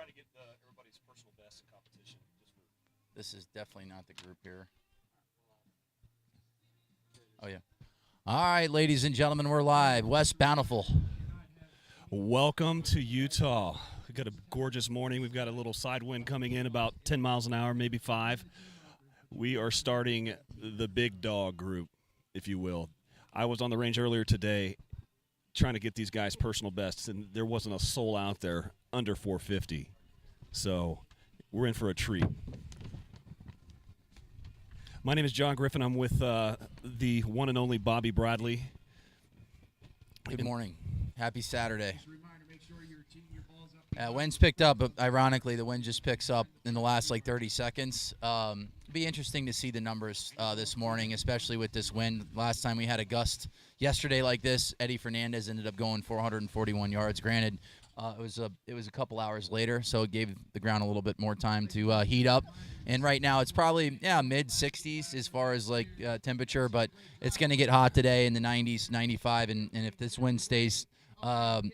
trying to get everybody's personal best in competition. This is definitely not the group here. Oh, yeah. All right, ladies and gentlemen, we're live. West Bountiful. Welcome to Utah. We've got a gorgeous morning. We've got a little side wind coming in about 10 miles an hour, maybe 5. We are starting the big dog group, if you will. I was on the range earlier today trying to get these guys' personal bests, and there wasn't a soul out there under 450. So we're in for a treat. My name is John Griffin. I'm with the one and only Bobby Bradley. Good morning. Happy Saturday. Wind's picked up, but ironically, the wind just picks up in the last 30 seconds. It'll be interesting to see the numbers this morning, especially with this wind. Last time we had a gust yesterday like this, Eddie Fernandez ended up going 441 yards. Granted, it was a couple hours later, so it gave the ground a little bit more time to heat up. And right now it's probably mid-60s as far as temperature, but it's going to get hot today in the 90s, 95, and if this wind stays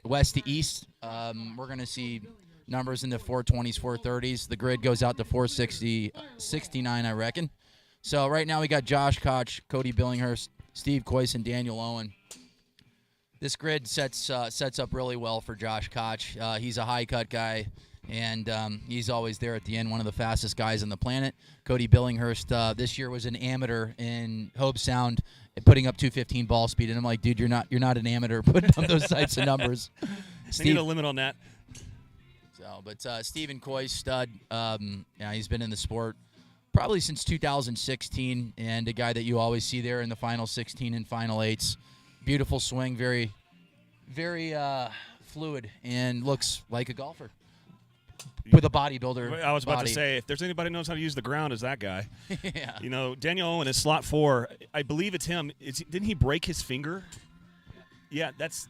west to east, we're going to see numbers in the 420s, 430s. The grid goes out to 460, 69, I reckon. So right now we got Josh Koch, Cody Billinghurst, Steve Coyce, and Daniel Owen. This grid sets up really well for Josh Koch. He's a high-cut guy, and he's always there at the end, one of the fastest guys on the planet. Cody Billinghurst this year was an amateur in Hobe Sound, putting up 215 ball speed, and I'm like, dude, you're not an amateur putting up those types of numbers. They need a limit on that. So, but Stephen Coyce, stud, he's been in the sport probably since 2016, and a guy that you always see there in the final 16 and final 8s. Beautiful swing, very, very fluid, and looks like a golfer with a bodybuilder. I was about to say, if there's anybody who knows how to use the ground, is that guy. Yeah. You know, Daniel Owen is slot 4. I believe it's him. Didn't he break his finger? Yeah, that's.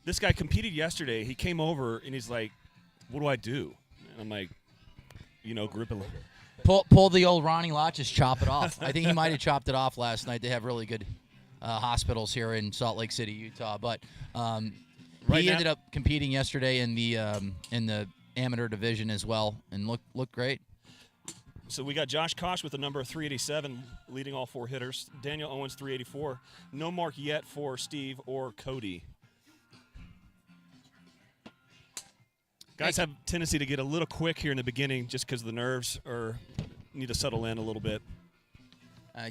This guy competed yesterday. He came over and he's like, "What do I do?" And I'm like, grip it. Pull the old Ronnie Lott, just chop it off. I think he might have chopped it off last night. They have really good hospitals here in Salt Lake City, Utah. But he ended up competing yesterday in the amateur division as well, and looked great. So we got Josh Koch with the number 387, leading all 4 hitters. Daniel Owens 384. No mark yet for Steve or Cody. Guys have a tendency to get a little quick here in the beginning just because the nerves need to settle in a little bit.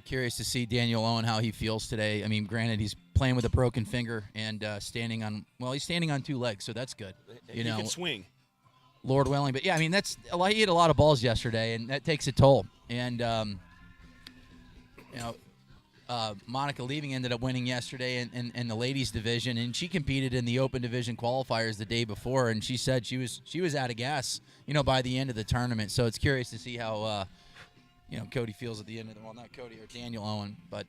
Curious to see Daniel Owen, how he feels today. I mean, granted, he's playing with a broken finger and standing on 2 legs, so that's good. He can swing. Lord willing. But, yeah, I mean, he hit a lot of balls yesterday, and that takes a toll. And, Monica Leaving ended up winning yesterday in the ladies division, and she competed in the open division qualifiers the day before, and she said she was out of gas, by the end of the tournament. So it's curious to see how Cody feels at the end of not Cody, or Daniel Owen, but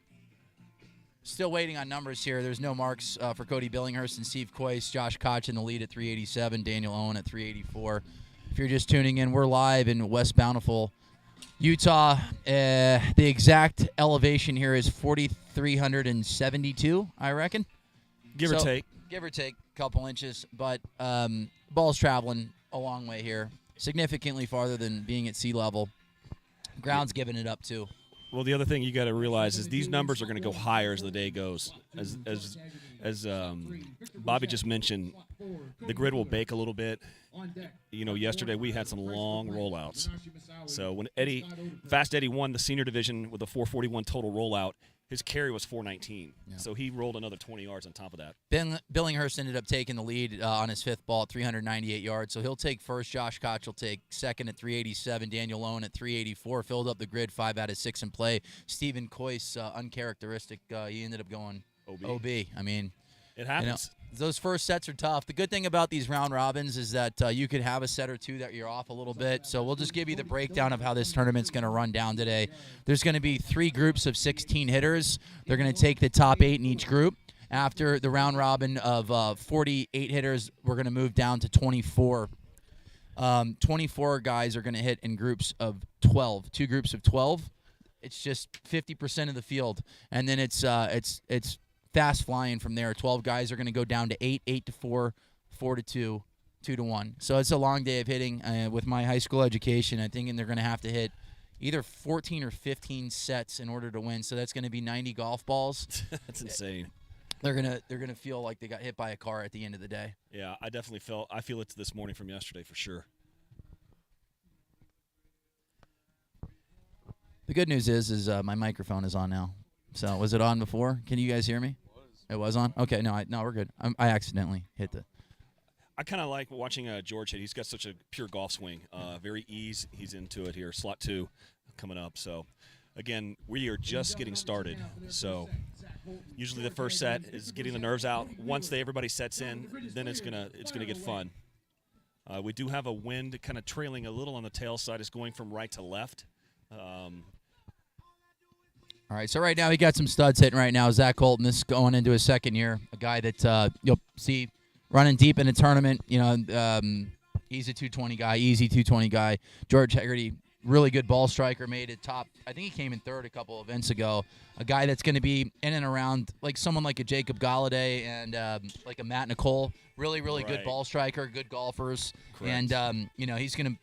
still waiting on numbers here. There's no marks for Cody Billinghurst and Steve Coyce. Josh Koch in the lead at 387, Daniel Owen at 384. If you're just tuning in, we're live in West Bountiful, Utah. The exact elevation here is 4,372, I reckon. Give or take. Give or take a couple inches, but ball's traveling a long way here, significantly farther than being at sea level. Ground's giving it up, too. Well, the other thing you got to realize is these numbers are going to go higher as the day goes. As Bobby just mentioned, the grid will bake a little bit. Yesterday we had some long rollouts. So when Fast Eddie won the senior division with a 441 total rollout, his carry was 419. Yeah. So he rolled another 20 yards on top of that. Billinghurst ended up taking the lead on his 5th ball at 398 yards. So he'll take first. Josh Koch will take second at 387. Daniel Owen at 384. Filled up the grid 5 out of 6 in play. Stephen Coyce, uncharacteristic. He ended up going OB. I mean, it happens. Those first sets are tough. The good thing about these round robins is that you could have a set or two that you're off a little bit. So we'll just give you the breakdown of how this tournament's going to run down today. There's going to be 3 groups of 16 hitters. They're going to take the top 8 in each group. After the round robin of 48 hitters, we're going to move down to 24. 24 guys are going to hit in groups of 12. 2 groups of 12. It's just 50% of the field, and then it's fast flying from there. 12 guys are going to go down to 8, 8 to 4, 4 to 2, 2-1. So it's a long day of hitting. With my high school education, I think they're going to have to hit either 14 or 15 sets in order to win. So that's going to be 90 golf balls. That's insane. They're gonna feel like they got hit by a car at the end of the day. Yeah, I feel it this morning from yesterday for sure. The good news is my microphone is on now. So was it on before? Can you guys hear me? It was on? Okay, no, we're good. I accidentally hit the. I kind of like watching George hit. He's got such a pure golf swing. Very ease. He's into it here. Slot 2 coming up. So, again, we are just getting started. So, usually the first set is getting the nerves out. Once everybody sets in, then it's gonna get fun. We do have a wind kind of trailing a little on the tail side. It's going from right to left. All right, so right now he got some studs hitting right now. Zach Colton, this is going into his second year. A guy that you'll see running deep in a tournament. He's a 220 guy, easy 220 guy. George Hegarty, really good ball striker, made it top. I think he came in third a couple events ago. A guy that's going to be in and around like someone like a Jacob Galladay and like a Matt Nicole. Really good ball striker, good golfers. Correct. And, he's going to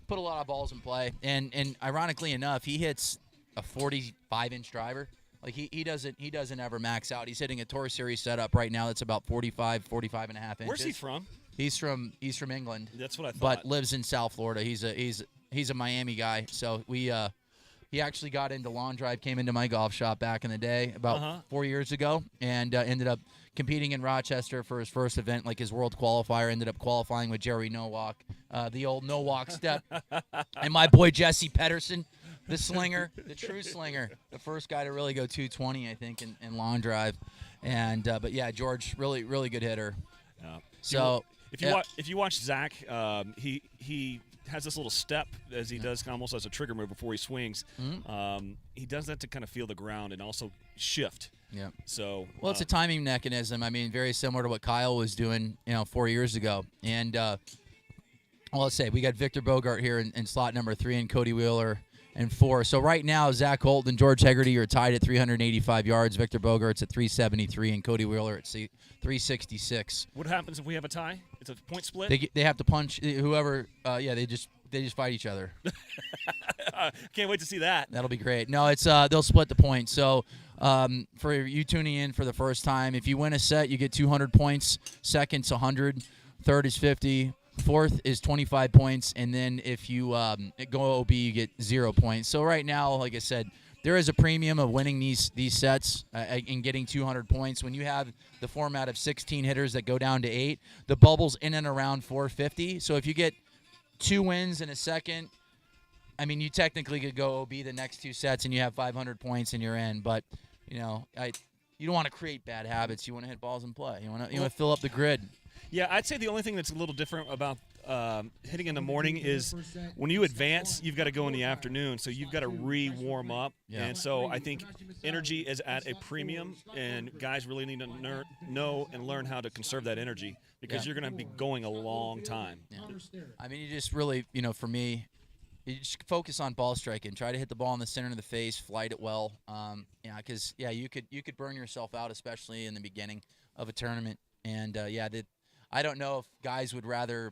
put a lot of balls in play. And ironically enough, he hits a 45-inch driver. Like he doesn't ever max out. He's hitting a Tour Series setup right now that's about 45 and a half inches. Where's he from? He's from England. That's what I thought. But lives in South Florida. He's a Miami guy. So he actually got into lawn drive, came into my golf shop back in the day about 4 years ago, and ended up competing in Rochester for his first event, like his world qualifier. Ended up qualifying with Jerry Nowak, the old Nowak step, and my boy Jesse Pedersen, the slinger, the true slinger, the first guy to really go 220, I think, in lawn drive. And but yeah, George, really good hitter. Yeah. So if you watch Zach, he has this little step as he does almost as a trigger move before he swings. Mm-hmm. He does that to kind of feel the ground and also shift. Yeah. So well, it's a timing mechanism. I mean, very similar to what Kyle was doing, 4 years ago. And let's say we got Victor Bogart here in slot number 3 and Cody Wheeler in 4. So right now, Zach Holt and George Hegarty are tied at 385 yards. Victor Bogart's at 373 and Cody Wheeler at 366. What happens if we have a tie? It's a point split? They have to punch whoever. They just fight each other. Can't wait to see that. That'll be great. No, it's they'll split the points. So for you tuning in for the first time, if you win a set, you get 200 points. Second's 100. Third is 50. Fourth is 25 points, and then if you go OB, you get 0 points. So right now, like I said, there is a premium of winning these sets and getting 200 points. When you have the format of 16 hitters that go down to 8, the bubble's in and around 450. So if you get 2 wins in a second, I mean, you technically could go OB the next 2 sets, and you have 500 points, and you're in. But you don't want to create bad habits. You want to hit balls in play. You want to fill up the grid. Yeah, I'd say the only thing that's a little different about hitting in the morning is when you advance, you've got to go in the afternoon, so you've got to re-warm up. Yeah. And so I think energy is at a premium, and guys really need to know and learn how to conserve that energy because you're going to be going a long time. Yeah. I mean, you just really, for me, you just focus on ball striking. Try to hit the ball in the center of the face, flight it well. Because you could burn yourself out, especially in the beginning of a tournament. And I don't know if guys would rather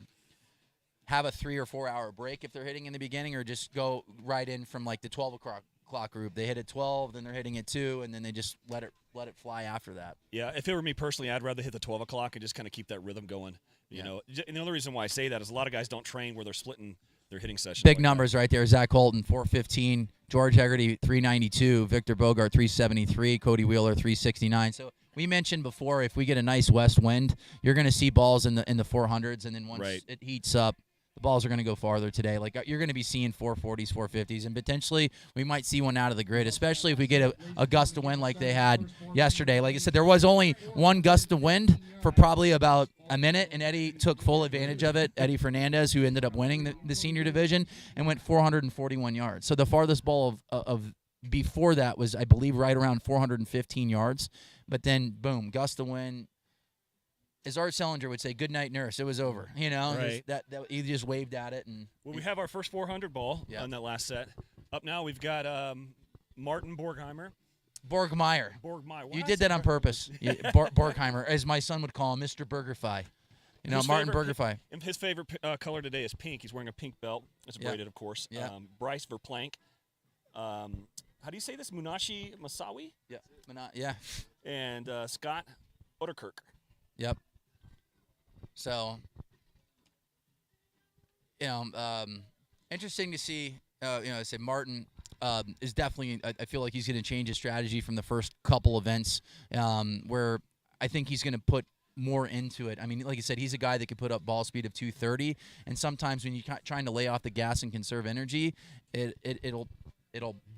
have a 3 or 4 hour break if they're hitting in the beginning, or just go right in from like the 12 o'clock group. They hit at 12, then they're hitting at 2, and then they just let it fly after that. Yeah, if it were me personally, I'd rather hit the 12 o'clock and just kind of keep that rhythm going. You know, and the only reason why I say that is a lot of guys don't train where they're splitting their hitting session. Big numbers right there. Zach Holton, 415. George Hegarty, 392. Victor Bogart, 373. Cody Wheeler, 369. So we mentioned before, if we get a nice west wind, you're going to see balls in the 400s, and then once it heats up, the balls are going to go farther today. Like, you're going to be seeing 440s, 450s, and potentially we might see one out of the grid, especially if we get a gust of wind like they had yesterday. Like I said, there was only one gust of wind for probably about a minute, and Eddie took full advantage of it. Eddie Fernandez, who ended up winning the senior division, and went 441 yards. So the farthest ball of before that was, I believe, right around 415 yards. But then, boom, gust of wind. As Art Sellinger would say, "Good night, nurse." It was over. Right. That he just waved at it, and we have our first 400 ball on that last set. Up now, we've got Martin Borgmeyer. Borgmeyer. Borgmeyer. You did that on purpose. Borgheimer, as my son would call him, Mr. BurgerFi. Martin Borgmeyer. His favorite color today is pink. He's wearing a pink belt. It's braided, of course. Yeah. Bryce Verplank. How do you say this? Munashi Masawi? Yeah. Yeah. And Scott Oderkirk. Yep. So, interesting to see. I say Martin is definitely. I feel like he's going to change his strategy from the first couple events, where I think he's going to put more into it. I mean, like I said, he's a guy that can put up ball speed of 230, and sometimes when you're trying to lay off the gas and conserve energy, it'll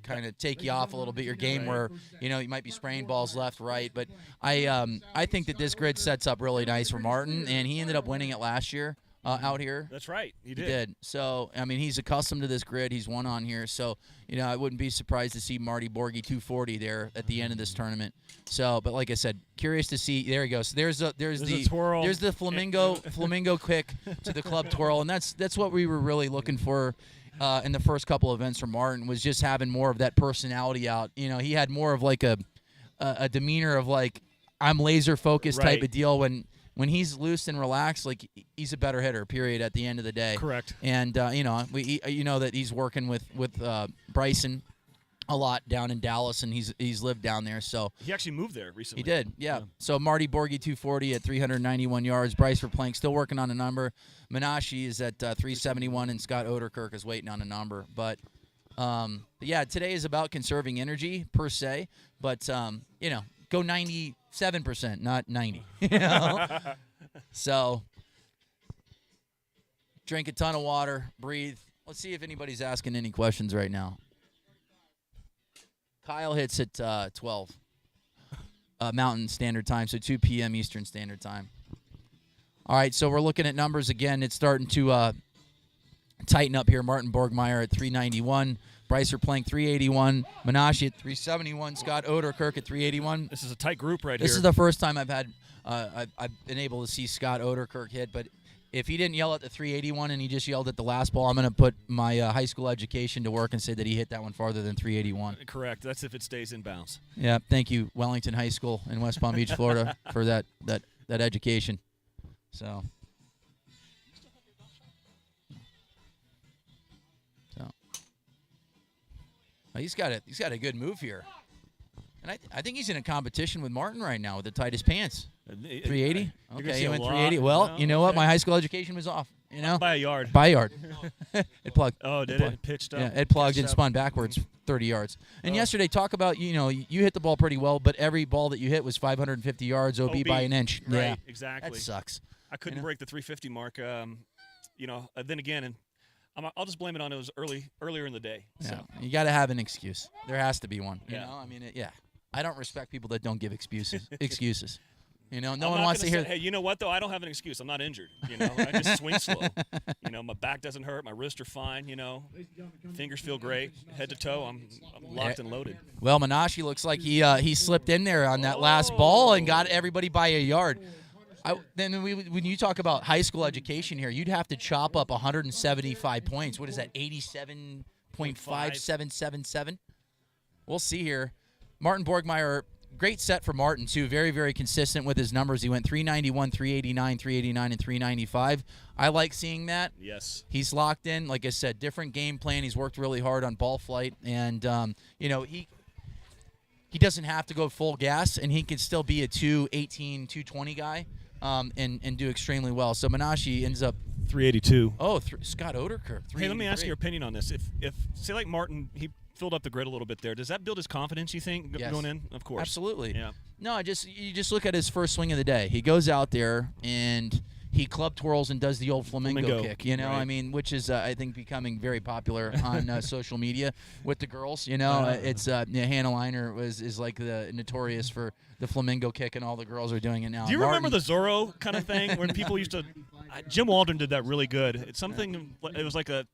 kind of take you off a little bit your game, where you might be spraying balls left, right. But I think that this grid sets up really nice for Martin, and he ended up winning it last year out here. That's right, he did. He did. So I mean, he's accustomed to this grid. He's won on here, so I wouldn't be surprised to see Marty Borgie 240 there at the end of this tournament. So, but like I said, curious to see. There he goes. There's the twirl. There's the flamingo kick to the club twirl, and that's what we were really looking for. In the first couple of events from Martin, was just having more of that personality out. He had more of like a demeanor of like, I'm laser focused type of deal. When he's loose and relaxed, like, he's a better hitter, period, at the end of the day. Correct. And we know that he's working with Bryson a lot down in Dallas, and he's lived down there. So he actually moved there recently. He did, yeah. So Marty Borgie 240 at 391 yards. Bryce Verplank still working on a number. Menashi is at 371, and Scott Oderkirk is waiting on a number. But yeah, today is about conserving energy per se. But go 97%, not 90. So drink a ton of water, breathe. Let's see if anybody's asking any questions right now. Kyle hits at 12 Mountain Standard Time, so 2 p.m. Eastern Standard Time. All right, so we're looking at numbers again. It's starting to tighten up here. Martin Borgmeyer at 391. Bryce Verplank 381. Menashi at 371. Scott Oderkirk at 381. This is a tight group right here. This is the first time I've been able to see Scott Oderkirk hit, but if he didn't yell at the 381 and he just yelled at the last ball, I'm going to put my high school education to work and say that he hit that one farther than 381. Correct. That's if it stays in bounds. Yeah. Thank you, Wellington High School in West Palm Beach, Florida, for that education. So. He's got a good move here. And I think he's in a competition with Martin right now with the tightest pants. 380? Okay, he went 380. Well, you know what? My high school education was off. By a yard. By a yard. It plugged. Oh, did it? Pitched up. Yeah, it plugged and spun backwards 30 yards. And yesterday, talk about, you hit the ball pretty well, but every ball that you hit was 550 yards, OB by an inch. Right, yeah, exactly. That sucks. I couldn't break the 350 mark. Then again, I'll just blame it on it was earlier in the day. Yeah. So. You got to have an excuse. There has to be one. You know, I mean, I don't respect people that don't give excuses. No one wants to hear. Hey, you know what though? I don't have an excuse. I'm not injured. I just swing slow. My back doesn't hurt. My wrists are fine. Fingers feel great. Head to toe, I'm locked and loaded. Well, Menashi looks like he slipped in there on that last ball and got everybody by a yard. When you talk about high school education here, you'd have to chop up 175 points. What is that? 87.5777. We'll see here. Martin Borgmeyer, great set for Martin, too. Very, very consistent with his numbers. He went 391, 389, 389, and 395. I like seeing that. Yes. He's locked in. Like I said, different game plan. He's worked really hard on ball flight. And, he doesn't have to go full gas, and he can still be a 218, 220 guy and do extremely well. So Menashi ends up 382. Oh, Scott Oderkirk. Hey, let me ask your opinion on this. If say like Martin, he filled up the grid a little bit there. Does that build his confidence, you think, yes. going in? Of course. Absolutely. Yeah. No, you just look at his first swing of the day. He goes out there and he club twirls and does the old flamingo kick, right. I mean, which is, I think, becoming very popular on social media with the girls, It's Hannah Liner is like the notorious for the flamingo kick, and all the girls are doing it now. Do you remember the Zorro kind of thing when people used to Jim Waldron did that really good. It's something, it was like a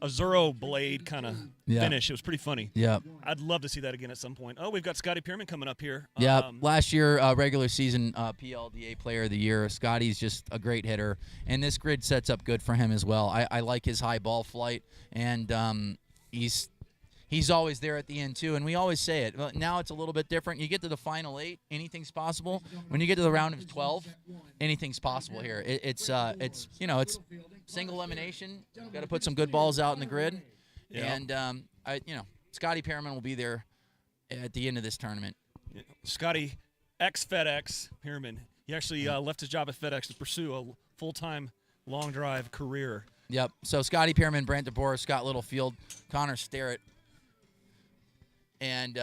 Zorro blade kind of finish. It was pretty funny. Yeah. I'd love to see that again at some point. Oh, we've got Scotty Pearman coming up here. Yeah, last year, regular season PLDA Player of the Year. Scotty's just a great hitter, and this grid sets up good for him as well. I like his high ball flight, and he he's always there at the end too. And we always say it. Now it's a little bit different. You get to the final 8, anything's possible. When you get to the round of 12, anything's possible here. It's single elimination. Got to put some good balls out in the grid, and Scotty Pearman will be there at the end of this tournament. Yeah. Scotty, ex-FedEx Pearman. He actually left his job at FedEx to pursue a full-time long drive career. Yep. So Scotty Pearman, Brant DeBoer, Scott Littlefield, Connor Sterrett, and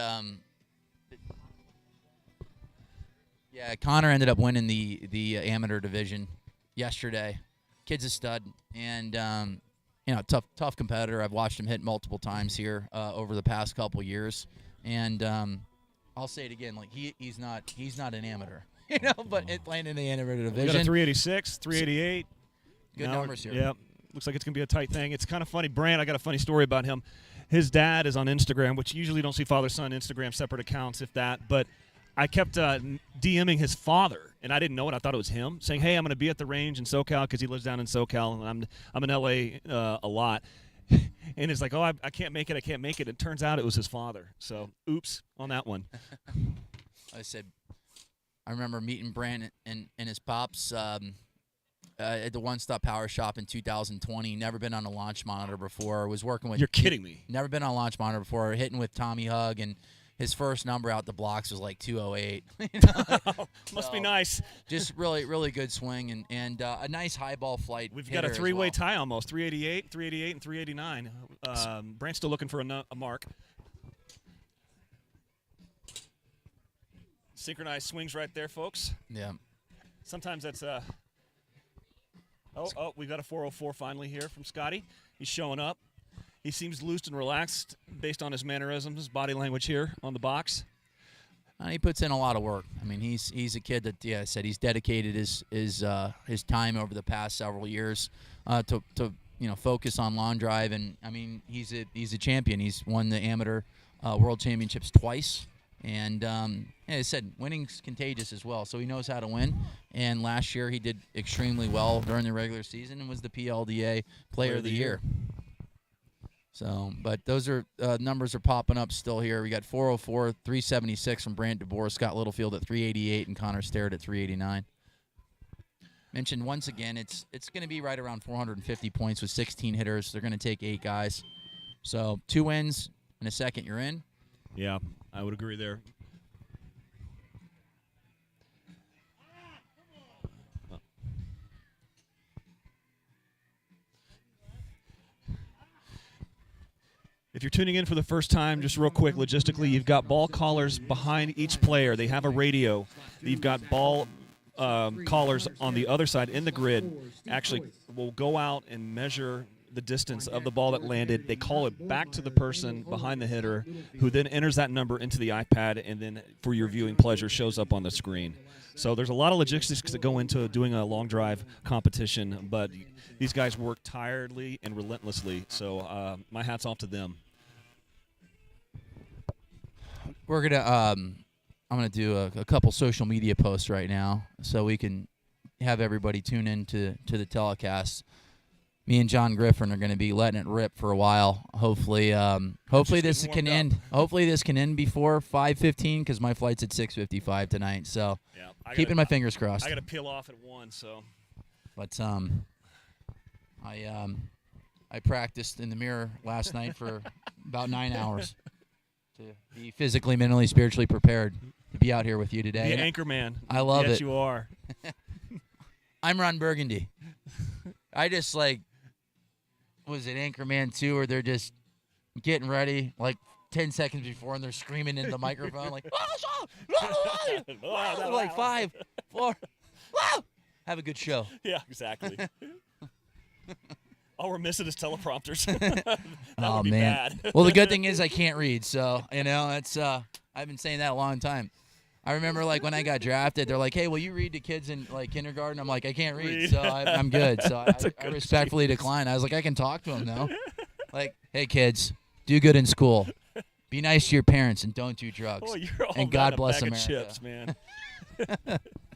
Connor ended up winning the amateur division yesterday. Kid's a stud, and tough competitor. I've watched him hit multiple times here over the past couple years, and I'll say it again, like he's not an amateur, but playing in the amateur division. We got a 386, 388. Good numbers here. Yeah, looks like it's going to be a tight thing. It's kind of funny. Brant, I got a funny story about him. His dad is on Instagram, which you usually don't see father-son Instagram separate accounts, if that. But I kept DMing his father, and I didn't know it. I thought it was him, saying, hey, I'm going to be at the range in SoCal because he lives down in SoCal, and I'm in L.A. A lot. And it's like, oh, I can't make it. I can't make it. It turns out it was his father. So, oops on that one. I remember meeting Brant and his pops at the One Stop Power Shop in 2020. Never been on a launch monitor before. Was working with. You're kidding me. Never been on a launch monitor before. Hitting with Tommy Hug, and his first number out the blocks was like 208. Must be nice. Just really good swing and a nice high ball flight. We've got a three-way tie almost. 388, 388, and 389. Brant's still looking for a mark. Synchronized swings right there, folks. Yeah. Sometimes that's we got a 404 finally here from Scotty. He's showing up. He seems loose and relaxed based on his mannerisms, his body language here on the box. He puts in a lot of work. I mean, he's a kid that, I said he's dedicated his time over the past several years to focus on lawn drive, and I mean he's a champion. He's won the amateur world championships twice, and as I said, winning's contagious as well. So he knows how to win. And last year he did extremely well during the regular season and was the PLDA Player of the Year. So, but those are numbers are popping up still here. We got 404, 376 from Brant DeBoer, Scott Littlefield at 388, and Connor Sterrett at 389. Mentioned once again, it's going to be right around 450 points with 16 hitters. They're going to take 8 guys. So 2 wins in a second, you're in. Yeah, I would agree there. If you're tuning in for the first time, just real quick, logistically, you've got ball callers behind each player. They have a radio. You've got ball callers on the other side in the grid. Actually, will go out and measure the distance of the ball that landed. They call it back to the person behind the hitter, who then enters that number into the iPad, and then for your viewing pleasure shows up on the screen. So there's a lot of logistics that go into doing a long drive competition, but these guys work tirelessly and relentlessly. So my hat's off to them. We're gonna I'm gonna do a couple social media posts right now, so we can have everybody tune in to the telecast. Me and John Griffin are going to be letting it rip for a while. Hopefully this can end. Hopefully this can end before 5:15 because my flight's at 6:55 tonight. So yeah, keeping my fingers crossed. I got to peel off at 1. So, but I practiced in the mirror last night for about 9 hours to be physically, mentally, spiritually prepared to be out here with you today. The anchor man. I love it. Yes, you are. I'm Ron Burgundy. I just was it Anchorman 2 where they're just getting ready like 10 seconds before and they're screaming into the microphone like like 5, 4, have a good show. Yeah, exactly. All we're missing is teleprompters. That would be man. bad. Well, the good thing is I can't read, so it's I've been saying that a long time. I remember when I got drafted, they're like, "Hey, will you read to kids in kindergarten?" I'm like, "I can't read, so I'm good." So I respectfully declined. I was like, "I can talk to them though." Like, "Hey, kids, do good in school. Be nice to your parents and don't do drugs." Oh, you're all and God bless bag America. Of chips, man.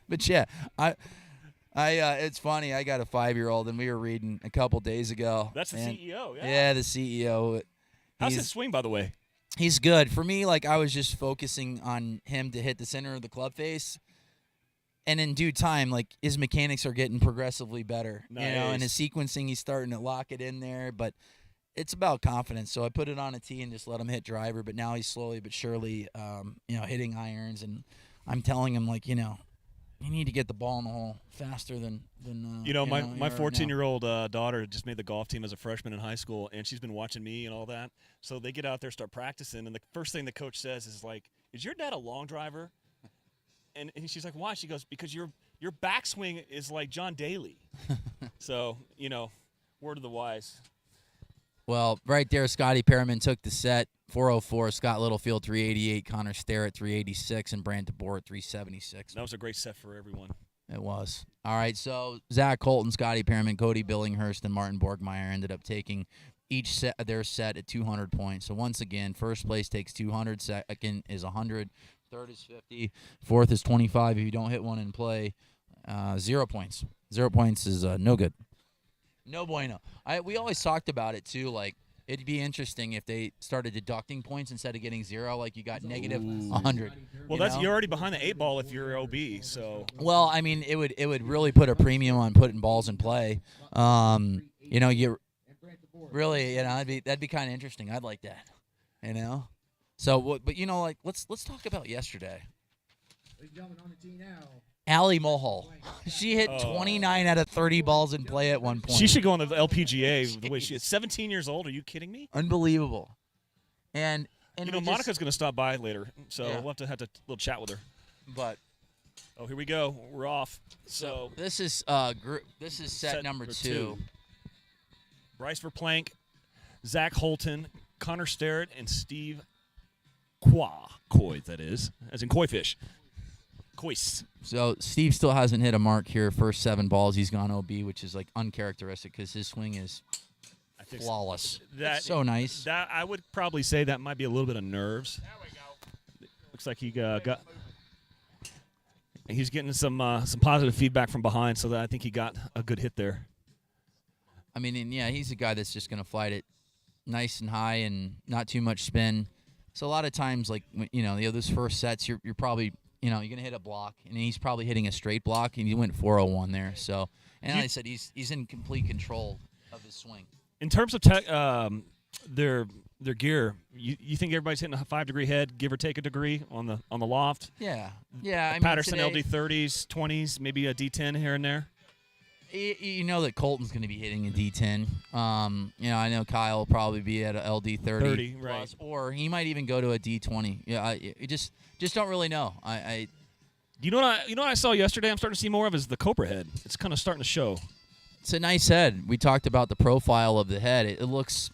But yeah, I it's funny. I got a 5-year-old, and we were reading a couple days ago. That's the CEO. Yeah. Yeah, the CEO. How's his swing, by the way? He's good. For me, like, I was just focusing on him to hit the center of the club face. And in due time, like, his mechanics are getting progressively better. Nice. You know, and his sequencing, he's starting to lock it in there. But it's about confidence. So I put it on a tee and just let him hit driver. But now he's slowly but surely, hitting irons. And I'm telling him, like, you need to get the ball in the hole faster than my 14-year-old daughter just made the golf team as a freshman in high school, and she's been watching me and all that. So they get out there, start practicing, and the first thing the coach says is like, "Is your dad a long driver?" And she's like, "Why?" She goes, "Because your backswing is like John Daly." So, word of the wise. Well, right there, Scotty Pearman took the set, 404, Scott Littlefield 388, Connor Starrett 386, and Brant DeBoer 376. That was a great set for everyone. It was. All right, so Zach Colton, Scotty Pearman, Cody Billinghurst, and Martin Borgmeyer ended up taking each set of their set at 200 points. So once again, first place takes 200, second is 100, third is 50, fourth is 25. If you don't hit one in play, 0 points. 0 points is no good. No bueno. We always talked about it, too. Like, it'd be interesting if they started deducting points instead of getting 0, like you got negative 100. Well, you're already behind the 8 ball if you're OB, so. Well, I mean, it would really put a premium on putting balls in play. You really, that'd be kind of interesting. I'd like that, So, but let's talk about yesterday. Ladies and gentlemen, on the tee now. Allie Mulhall. She hit 29 out of 30 balls in play at one point. She should go on the LPGA the way she is. 17 years old. Are you kidding me? Unbelievable. And Monica's going to stop by later, so we'll have to have a little chat with her. But here we go. We're off. So this is set number 2. Bryce Verplank, Zach Holton, Connor Starrett, and Steve Coy, that is, as in koi fish. Cois. So Steve still hasn't hit a mark here. First 7 balls, he's gone OB, which is like uncharacteristic because his swing is flawless. So nice. That I would probably say that might be a little bit of nerves. There we go. Looks like he got. He's getting some positive feedback from behind, so that I think he got a good hit there. I mean, and he's a guy that's just going to flight it nice and high and not too much spin. So a lot of times, like those first sets, you're probably. You're going to hit a block, and he's probably hitting a straight block, and he went 401 there. So, and like I said, he's in complete control of his swing. In terms of their gear, you think everybody's hitting a 5-degree head, give or take a degree on the loft? Yeah. Patterson LD 30s, 20s, maybe a D10 here and there. You know that Colton's going to be hitting a D10. I know Kyle will probably be at a LD 30 plus, right. Or he might even go to a D20. Yeah, you just don't really know. You know what I saw yesterday? I'm starting to see more of is the Cobra head. It's kind of starting to show. It's a nice head. We talked about the profile of the head. It looks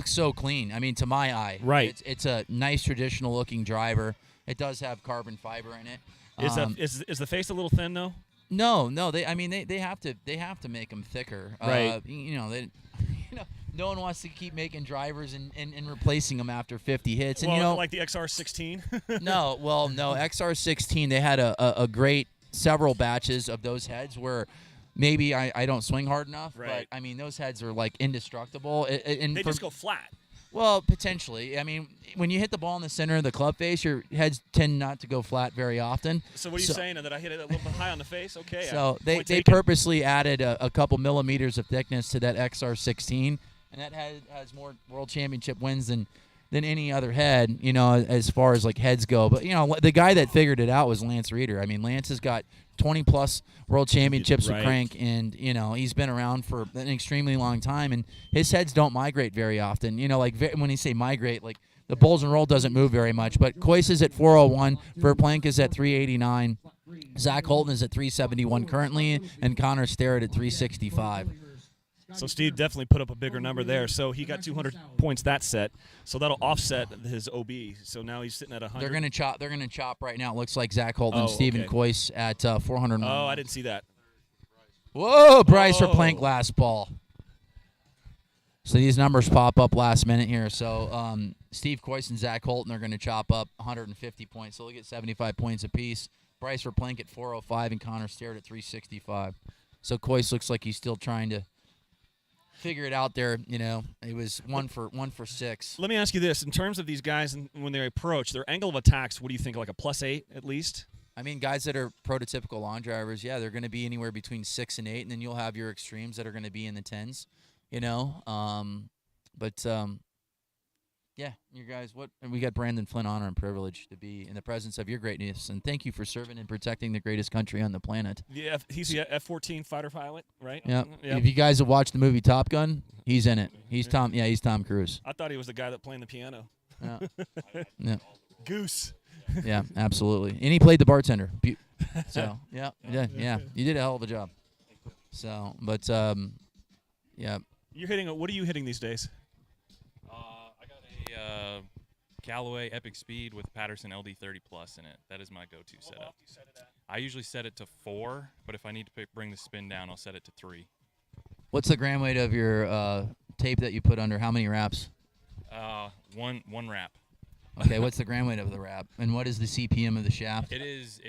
so clean. I mean, to my eye, right? It's a nice traditional looking driver. It does have carbon fiber in it. Is the face a little thin though? No. They have to make them thicker. Right. No one wants to keep making drivers and replacing them after 50 hits. And like the XR16. No. XR16. They had a great several batches of those heads where maybe I don't swing hard enough. Right. But I mean those heads are like indestructible. They just go flat. Well, potentially. I mean, when you hit the ball in the center of the club face, your heads tend not to go flat very often. So what are you saying? That I hit it a little bit high on the face? Okay. So they purposely added a couple millimeters of thickness to that XR16, and that has more World Championship wins than any other head, as far as like heads go. But the guy that figured it out was Lance Reeder. I mean, Lance has got 20+ World Championships with crank, and he's been around for an extremely long time, and his heads don't migrate very often. When you say migrate, like the Bulls and Roll doesn't move very much. But Coyce is at 401, Verplank is at 389, Zach Holton is at 371 currently, and Connor Starrett at 365. So Steve definitely put up a bigger number there. So he got 200 points that set. So that'll offset his OB. So now he's sitting at 100. They're gonna chop right now. It looks like Zach Holton and Stephen Coyce at 401. Oh, I didn't see that. Whoa, Bryce Verplank last ball. So these numbers pop up last minute here. So Steve Coyce and Zach Holton are going to chop up 150 points. So they'll get 75 points apiece. Bryce Verplank at 405 and Connor Starrett at 365. So Coyce looks like he's still trying to figure it out there. It was one for 6. Let me ask you this: in terms of these guys, and when they approach their angle of attacks, what do you think? Like a +8 at least? I mean, guys that are prototypical lawn drivers, yeah, they're going to be anywhere between 6 and 8, and then you'll have your extremes that are going to be in the 10s. Yeah, you guys, and we got Brandon Flynn, honor and privilege to be in the presence of your greatness, and thank you for serving and protecting the greatest country on the planet. Yeah, he's the F-14 fighter pilot, right? Yeah. Yep. If you guys have watched the movie Top Gun, he's in it. He's Tom. Yeah, he's Tom Cruise. I thought he was the guy that played the piano. Yeah. Yeah. Goose. Yeah, absolutely. And he played the bartender. So yeah, you did a hell of a job. So, but yeah. You're hitting. What are you hitting these days? I got a Callaway Epic Speed with Patterson LD30 Plus in it. That is my go-to setup. I usually set it to 4, but if I need to bring the spin down, I'll set it to 3. What's the gram weight of your tape that you put under? How many wraps? One wrap. Okay, what's the gram weight of the wrap? And what is the CPM of the shaft? It is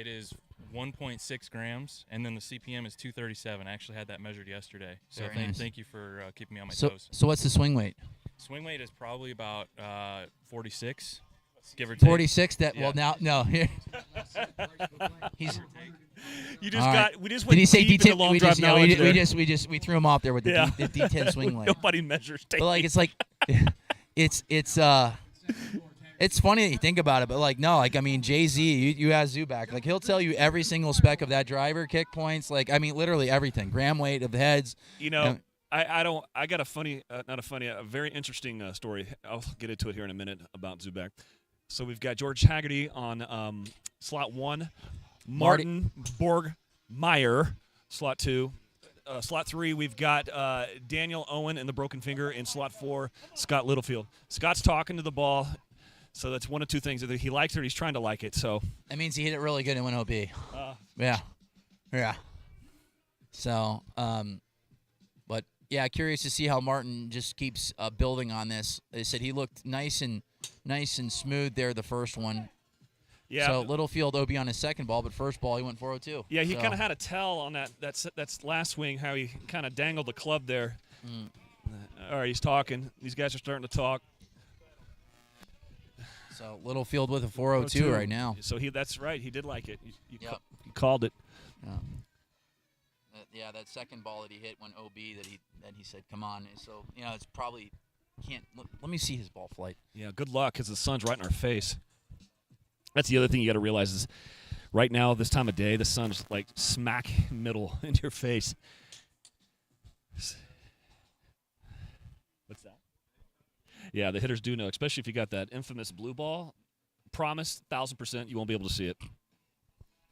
1.6 grams, and then the CPM is 237. I actually had that measured yesterday. So Very nice. thank you for keeping me on my So toes. what's the swing weight? Swing weight is probably about 46, give or take. 46. Yeah. Well, now no. Here. You just All right. got. We just Did went he say deep into long drive knowledge there. we threw him off there with the, Yeah. the D10 swing weight. Nobody measures tape. But like it's funny that you think about it, but I mean Jay-Z, you ask Zuback, like he'll tell you every single spec of that driver, kick points, literally everything, gram weight of the heads. I got a very interesting story. I'll get into it here in a minute about Zuback. So we've got George Haggerty on slot 1, Martin Borgmeyer, slot 2. Slot 3, we've got Daniel Owen and the broken finger. In slot 4, Scott Littlefield. Scott's talking to the ball, so that's one of two things. Either he likes it or he's trying to like it. So That means he hit it really good and went OB. Yeah. So, but yeah, curious to see how Martin just keeps building on this. They said he looked nice and smooth there the first one. yeah. So Littlefield OB on his second ball, but first ball he went 402. Yeah, he kind of had a tell on that's last swing, how he kind of dangled the club there. All right, he's talking. These guys are starting to talk. So Littlefield with a 402 right now. So that's right. He did like it. You Yep. called it. Yeah. That second ball that he hit went OB that he said, come on. So, it's probably can't. Let me see his ball flight. Yeah, good luck because the sun's right in our face. That's the other thing you got to realize is right now, this time of day, the sun's like smack middle in your face. What's that? Yeah, the hitters do know, especially if you got that infamous blue ball. Promise, 1,000% you won't be able to see it.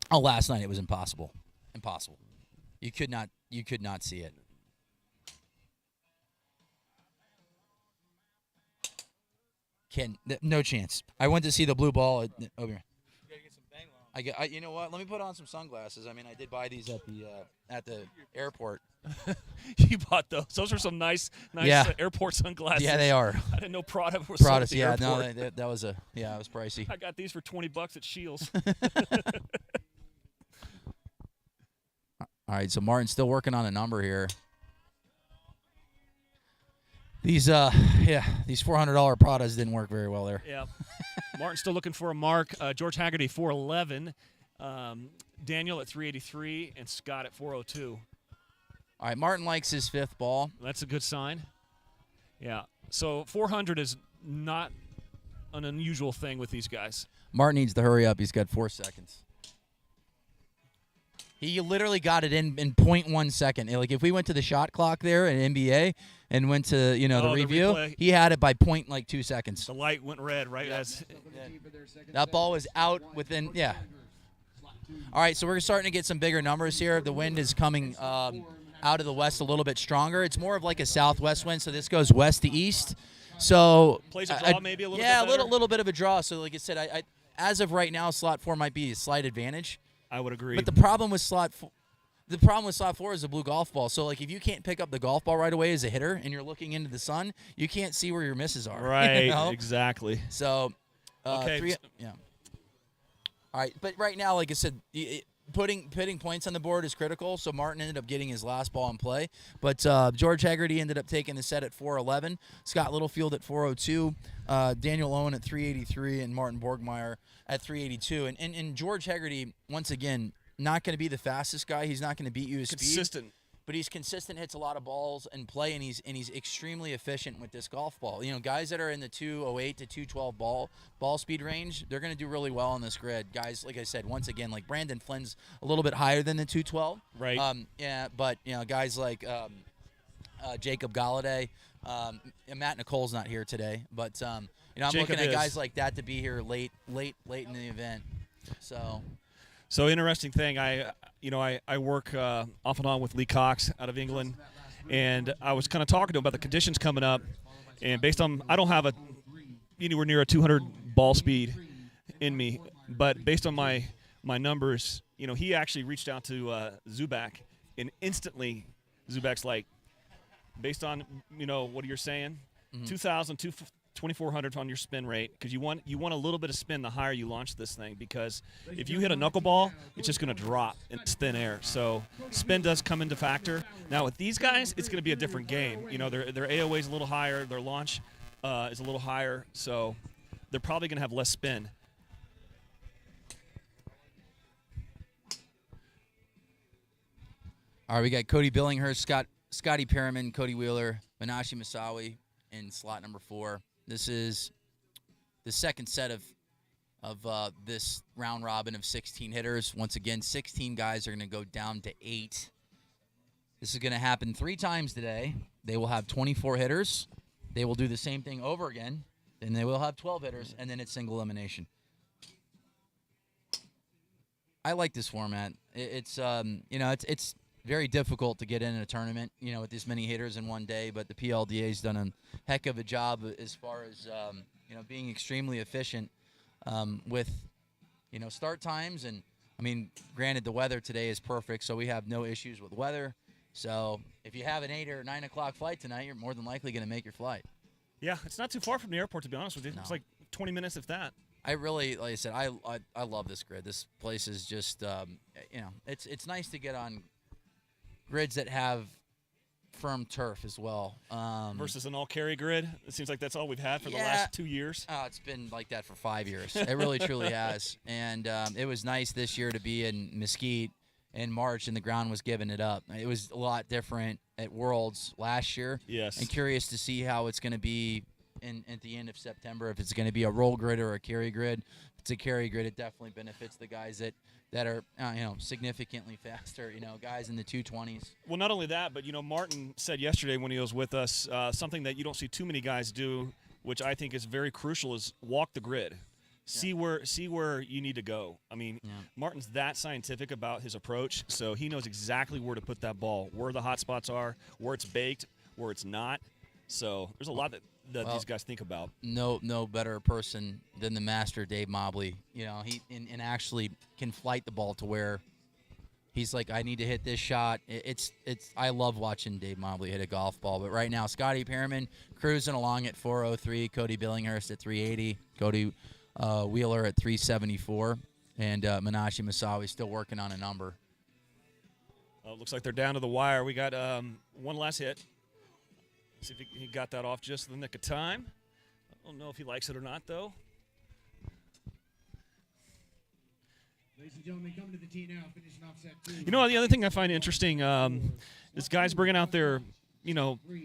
Oh, last night it was impossible. Impossible. You could not see it. No chance. I went to see the blue ball over here. You gotta get some bang long. You know what? Let me put on some sunglasses. I mean, I did buy these at the airport. You bought those. Those are some nice airport sunglasses. Yeah, they are. I didn't know Prada was sold at the Yeah, airport. no, that was it was pricey. I got these for $20 at Shields. All right, so Martin's still working on a number here. These $400 Pradas didn't work very well there. Yeah. Martin's still looking for a mark. George Haggerty, 411. Daniel at 383, and Scott at 402. All right, Martin likes his fifth ball. That's a good sign. Yeah. So 400 is not an unusual thing with these guys. Martin needs to hurry up. He's got 4 seconds. He literally got it in 0.1 second. Like if we went to the shot clock there in NBA and went to the review, replay. he had it by 0.2 seconds. The light went red, right? Yep. That ball was out within All right, so we're starting to get some bigger numbers here. The wind is coming out of the west a little bit stronger. It's more of like a southwest wind, so this goes west to east. So plays a draw maybe a little bit better? Yeah, a little bit of a draw. So like I said, I as of right now, slot 4 might be a slight advantage. I would agree. But the problem with slot 4 is a blue golf ball. So like if you can't pick up the golf ball right away as a hitter and you're looking into the sun, you can't see where your misses are. Right, exactly. So okay. All right, but right now, like I said, putting points on the board is critical. So Martin ended up getting his last ball in play, but George Hegarty ended up taking the set at 411. Scott Littlefield at 402, Daniel Owen at 383, and Martin Borgmeyer at 382. And George Hegarty, once again, not going to be the fastest guy. He's not going to beat you his speed. Consistent. But he's consistent, hits a lot of balls and play, and he's extremely efficient with this golf ball. You know, guys that are in the 208 to 212 ball speed range, they're going to do really well on this grid. Guys, like I said, once again, like Brandon Flynn's a little bit higher than the 212. Right. Yeah, but you know, guys like Jacob Galladay, Matt Nicole's not here today, but you know, I'm Jacob looking at is. guys like that to be here late in the event. So interesting thing, I work off and on with Lee Cox out of England, and I was kind of talking to him about the conditions coming up, and based on, I don't have anywhere near a 200 ball speed in me, but based on my numbers, you know, he actually reached out to Zubak, and instantly Zubak's like, based on, you know, what you're saying, 2,000, 2,400 on your spin rate, because you want a little bit of spin the higher you launch this thing, because if you hit a knuckleball, it's just going to drop in thin air. So spin does come into factor. Now with these guys, it's going to be a different game. You know, their AOA is a little higher, their launch is a little higher, so they're probably going to have less spin. All right, we got Cody Billinghurst, Scotty Pearman, Cody Wheeler, Manashi Masawi in slot number 4. This is the second set of this round robin of 16 hitters. Once again, 16 guys are going to go down to 8. This is going to happen 3 times today. They will have 24 hitters. They will do the same thing over again. Then they will have 12 hitters, and then it's single elimination. I like this format. It's it's very difficult to get in a tournament, you know, with this many hitters in one day, but the PLDA's done a heck of a job as far as, being extremely efficient with, start times. And, I mean, granted, the weather today is perfect, so we have no issues with weather. So if you have an 8 or 9 o'clock flight tonight, you're more than likely going to make your flight. Yeah, it's not too far from the airport, to be honest with you. No. It's like 20 minutes, if that. I really, like I said, I love this grid. This place is just, it's nice to get on grids that have firm turf as well. Versus an all-carry grid. It seems like that's all we've had for the last 2 years. It's been like that for 5 years. It really, truly has. And it was nice this year to be in Mesquite in March, and the ground was giving it up. It was a lot different at Worlds last year. Yes. And curious to see how it's going to be at the end of September, if it's going to be a roll grid or a carry grid. If it's a carry grid, it definitely benefits the guys that are significantly faster, guys in the 220s. Well, not only that, but, Martin said yesterday when he was with us, something that you don't see too many guys do, which I think is very crucial, is walk the grid. See where you need to go. I mean, Martin's that scientific about his approach, so he knows exactly where to put that ball, where the hot spots are, where it's baked, where it's not. So there's a lot that these guys think about. No better person than the master Dave Mobley. He and actually can flight the ball to where he's like, I need to hit this shot. It's I love watching Dave Mobley hit a golf ball. But right now, Scotty Pearman cruising along at 403, Cody Billinghurst at 380, Cody Wheeler at 374, and Manashi Masawi still working on a number. Looks like they're down to the wire. We got one last hit. See if he got that off just in the nick of time. I don't know if he likes it or not, though. Ladies and gentlemen, coming to the tee now, finishing off set 2. The other thing I find interesting is guys bringing out their,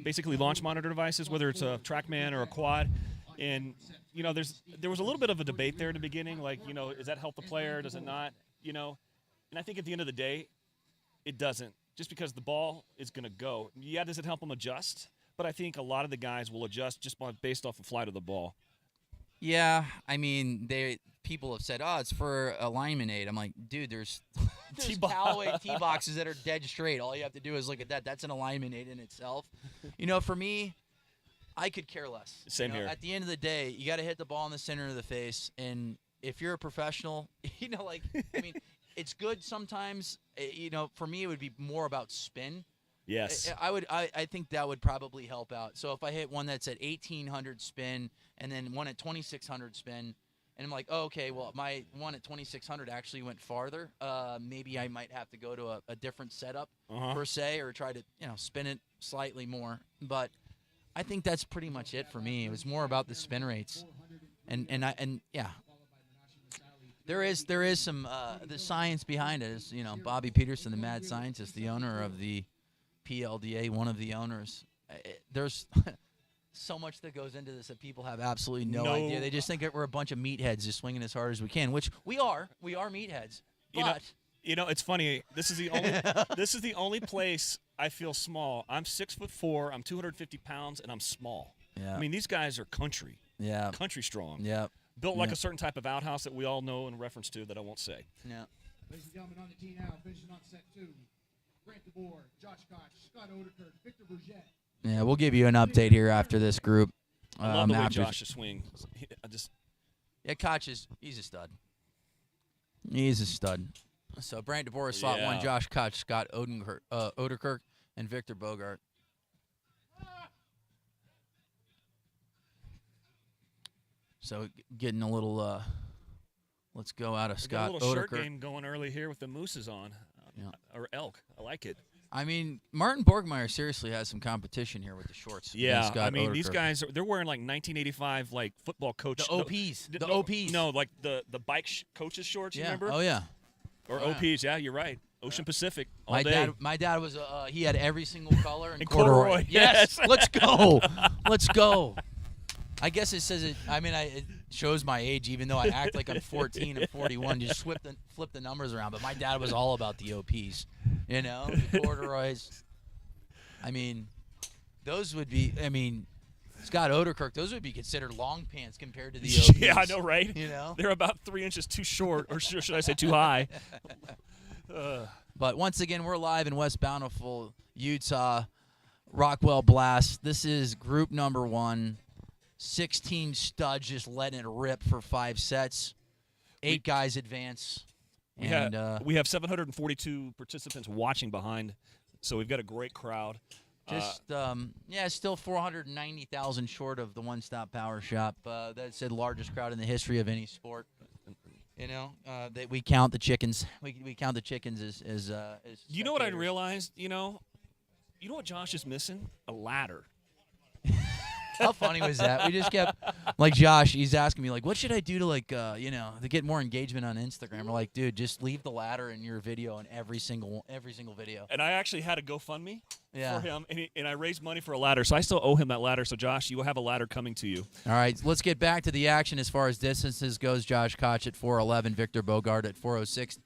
basically launch monitor devices, whether it's a TrackMan or a quad. And, there was a little bit of a debate there in the beginning, like, does that help the player? Does it not? And I think at the end of the day, it doesn't. Just because the ball is going to go. Yeah, does it help them adjust? But I think a lot of the guys will adjust just based off the flight of the ball. Yeah, I mean, people have said, it's for alignment aid. I'm like, dude, there's Callaway tee boxes that are dead straight. All you have to do is look at that. That's an alignment aid in itself. For me, I could care less. Same here. At the end of the day, you got to hit the ball in the center of the face. And if you're a professional, it's good sometimes. For me, it would be more about spin. Yes. I think that would probably help out. So if I hit one that's at 1,800 spin and then one at 2,600 spin, and I'm like, oh, okay, well, my one at 2600 actually went farther. Maybe I might have to go to a different setup per se, or try to spin it slightly more. But I think that's pretty much it for me. It was more about the spin rates, and yeah. There is some the science behind it. Is Bobby Peterson, the mad scientist, the owner of the PLDA, one of the owners. There's so much that goes into this that people have absolutely no idea. They just think that we're a bunch of meatheads just swinging as hard as we can, which we are. We are meatheads. But it's funny. This is the only this is the only place I feel small. I'm 6'4", I'm 250 pounds, and I'm small. Yeah. I mean, these guys are country. Yeah. Country strong. Yeah. Built like a certain type of outhouse that we all know in reference to that I won't say. Yeah. Ladies and gentlemen, on the tee now, finishing on set 2. Brant DeBoer, Josh Koch, Scott Oderkirk, Victor Bourget. Yeah, we'll give you an update here after this group. I love the way Josh's swing. Yeah, Koch he's a stud. He's a stud. So Brant DeBoer is slot 1, Josh Koch, Scott Oderkirk, and Victor Bogart. So getting a little, let's go out of Scott Oderkirk. A little shirt Oderkirk. game going early here with the mooses on, or elk. I like it. I mean, Martin Borgmeyer seriously has some competition here with the shorts. Yeah, Scott I mean, Oderkirk. these guys, they're wearing like 1985 like football coach. The OPs. The no, OPs. No, like the bike coaches shorts, you remember? Oh, yeah. Or OPs, yeah, you're right. Ocean Pacific all My day. my dad was he had every single color and corduroy. Yes, let's go. Let's go. I guess it says it. I mean, it shows my age, even though I act like I'm 14 and 41. Just flip the numbers around. But my dad was all about the OPs, the corduroys. I mean, those would be. I mean, Scott Oderkirk, those would be considered long pants compared to the OPs. Yeah, I know, right? They're about 3 inches too short, or should I say too high? But once again, we're live in West Bountiful, Utah. Rockwell Blast. This is group number 1. 16 studs just letting it rip for 5 sets. 8 guys advance. We have 742 participants watching behind, so we've got a great crowd. Just still 490,000 short of the one-stop power shop. That's the largest crowd in the history of any sport. That we count the chickens. We count the chickens as you know what I realized? You know what Josh is missing? A ladder. How funny was that? We just kept, like, Josh, he's asking me, like, what should I do to, like, to get more engagement on Instagram? We're like, dude, just leave the ladder in your video in every single video. And I actually had a GoFundMe for him, and I raised money for a ladder, so I still owe him that ladder. So, Josh, you will have a ladder coming to you. All right, let's get back to the action as far as distances goes. Josh Koch at 4:11, Victor Bogart at 4:06,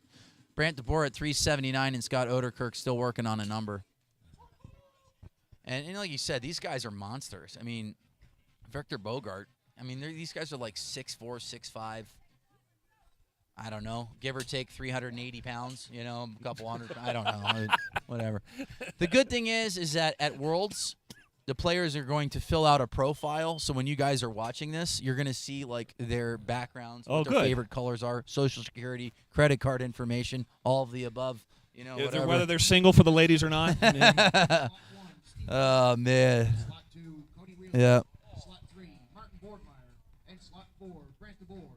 Brant DeBoer at 3:79, and Scott Oderkirk still working on a number. And like you said, these guys are monsters. I mean, Victor Bogart, these guys are like 6'4", 6'5". I don't know, give or take 380 pounds, a couple hundred. I don't know, whatever. The good thing is that at Worlds, the players are going to fill out a profile. So when you guys are watching this, you're going to see like their backgrounds, what their favorite colors are, Social Security, credit card information, all of the above. Whether they're single for the ladies or not. Oh, man. Slot 2, Cody Wheeler. Yeah. Slot 3, Martin Borgmeyer. And slot 4, Brant DeBoer.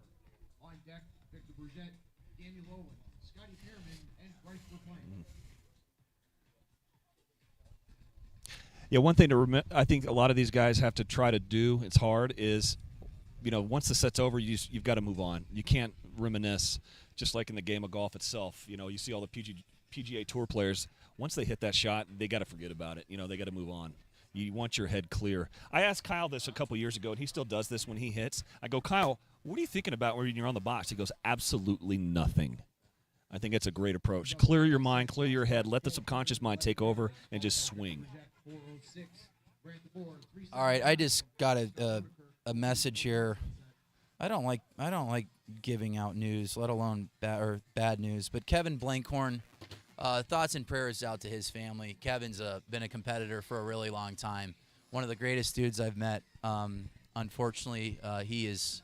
On deck, Victor Bourget, Daniel Owen, Scotty Pearman, and Bryce McClain. Yeah, one thing I think a lot of these guys have to try to do, it's hard, is, once the set's over, you've got to move on. You can't reminisce, just like in the game of golf itself. You see all the PGA Tour players, once they hit that shot, they got to forget about it. They got to move on. You want your head clear. I asked Kyle this a couple years ago, and he still does this when he hits. I go, Kyle, what are you thinking about when you're on the box? He goes, absolutely nothing. I think it's a great approach. Clear your mind, clear your head, let the subconscious mind take over, and just swing. All right, I just got a message here. I don't like giving out news, let alone bad news. But Kevin Blankhorn, thoughts and prayers out to his family. Kevin's been a competitor for a really long time. One of the greatest dudes I've met. Unfortunately, he has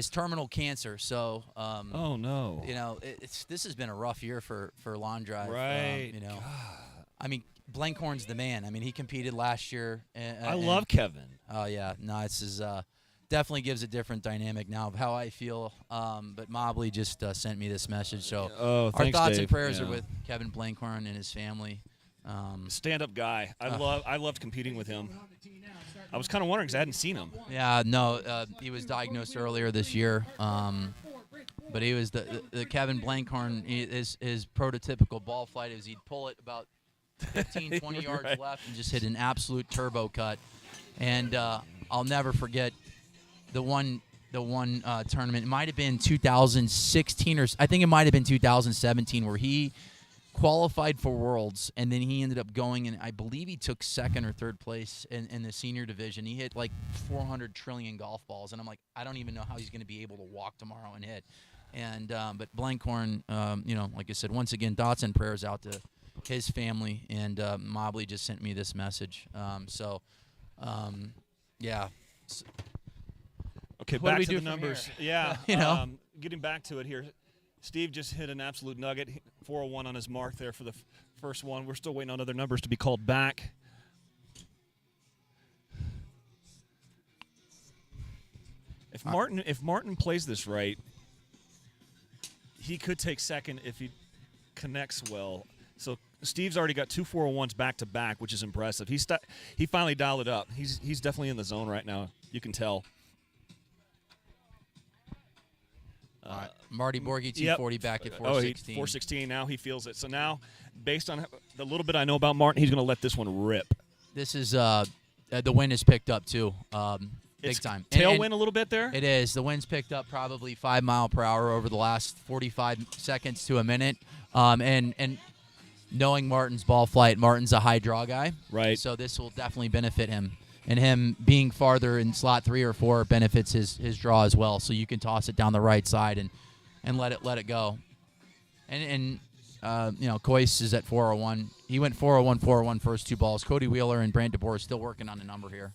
terminal cancer. So, oh no, this has been a rough year for Lawn Drive. Right. Blankhorn's the man. He competed last year. I love Kevin. Oh yeah, no, this is definitely gives a different dynamic now of how I feel. But Mobley just sent me this message. So our thanks, thoughts Dave. and prayers are Yeah. with Kevin Blankhorn and his family. Stand-up guy. I loved competing with him. I was kind of wondering because I hadn't seen him. Yeah, no, he was diagnosed earlier this year. But he was the Kevin Blankhorn. His prototypical ball flight is he'd pull it about 15, 20 yards Right. left and just hit an absolute turbo cut. And I'll never forget the one tournament. It might have been 2016 or I think it might have been 2017 where he qualified for Worlds, and then he ended up going, and I believe he took second or third place in the senior division. He hit like 400 trillion golf balls, and I'm like, I don't even know how he's going to be able to walk tomorrow and hit. And but Blankhorn, like I said, once again, thoughts and prayers out to his family. And Mobley just sent me this message. Yeah. Okay, What do back we to do the from numbers. here? Yeah, getting back to it here. Steve just hit an absolute nugget, 401 on his mark there for the first one. We're still waiting on other numbers to be called back. If Martin plays this right, he could take second if he connects well. So Steve's already got two 401s back to back, which is impressive. He finally dialed it up. He's definitely in the zone right now. You can tell. Marty Borghi, 240 back at 416. 416. Now he feels it. So now, based on the little bit I know about Martin, he's going to let this one rip. This is the wind is picked up too, big time. Tailwind a little bit there. It is. The wind's picked up probably 5 miles per hour over the last 45 seconds to a minute. And knowing Martin's ball flight, Martin's a high draw guy, right? So this will definitely benefit him. And him being farther in slot 3 or 4 benefits his draw as well. So you can toss it down the right side and let it go. And Coyce is at 401. He went 401, 401 first 2 balls. Cody Wheeler and Brant DeBoer are still working on a number here.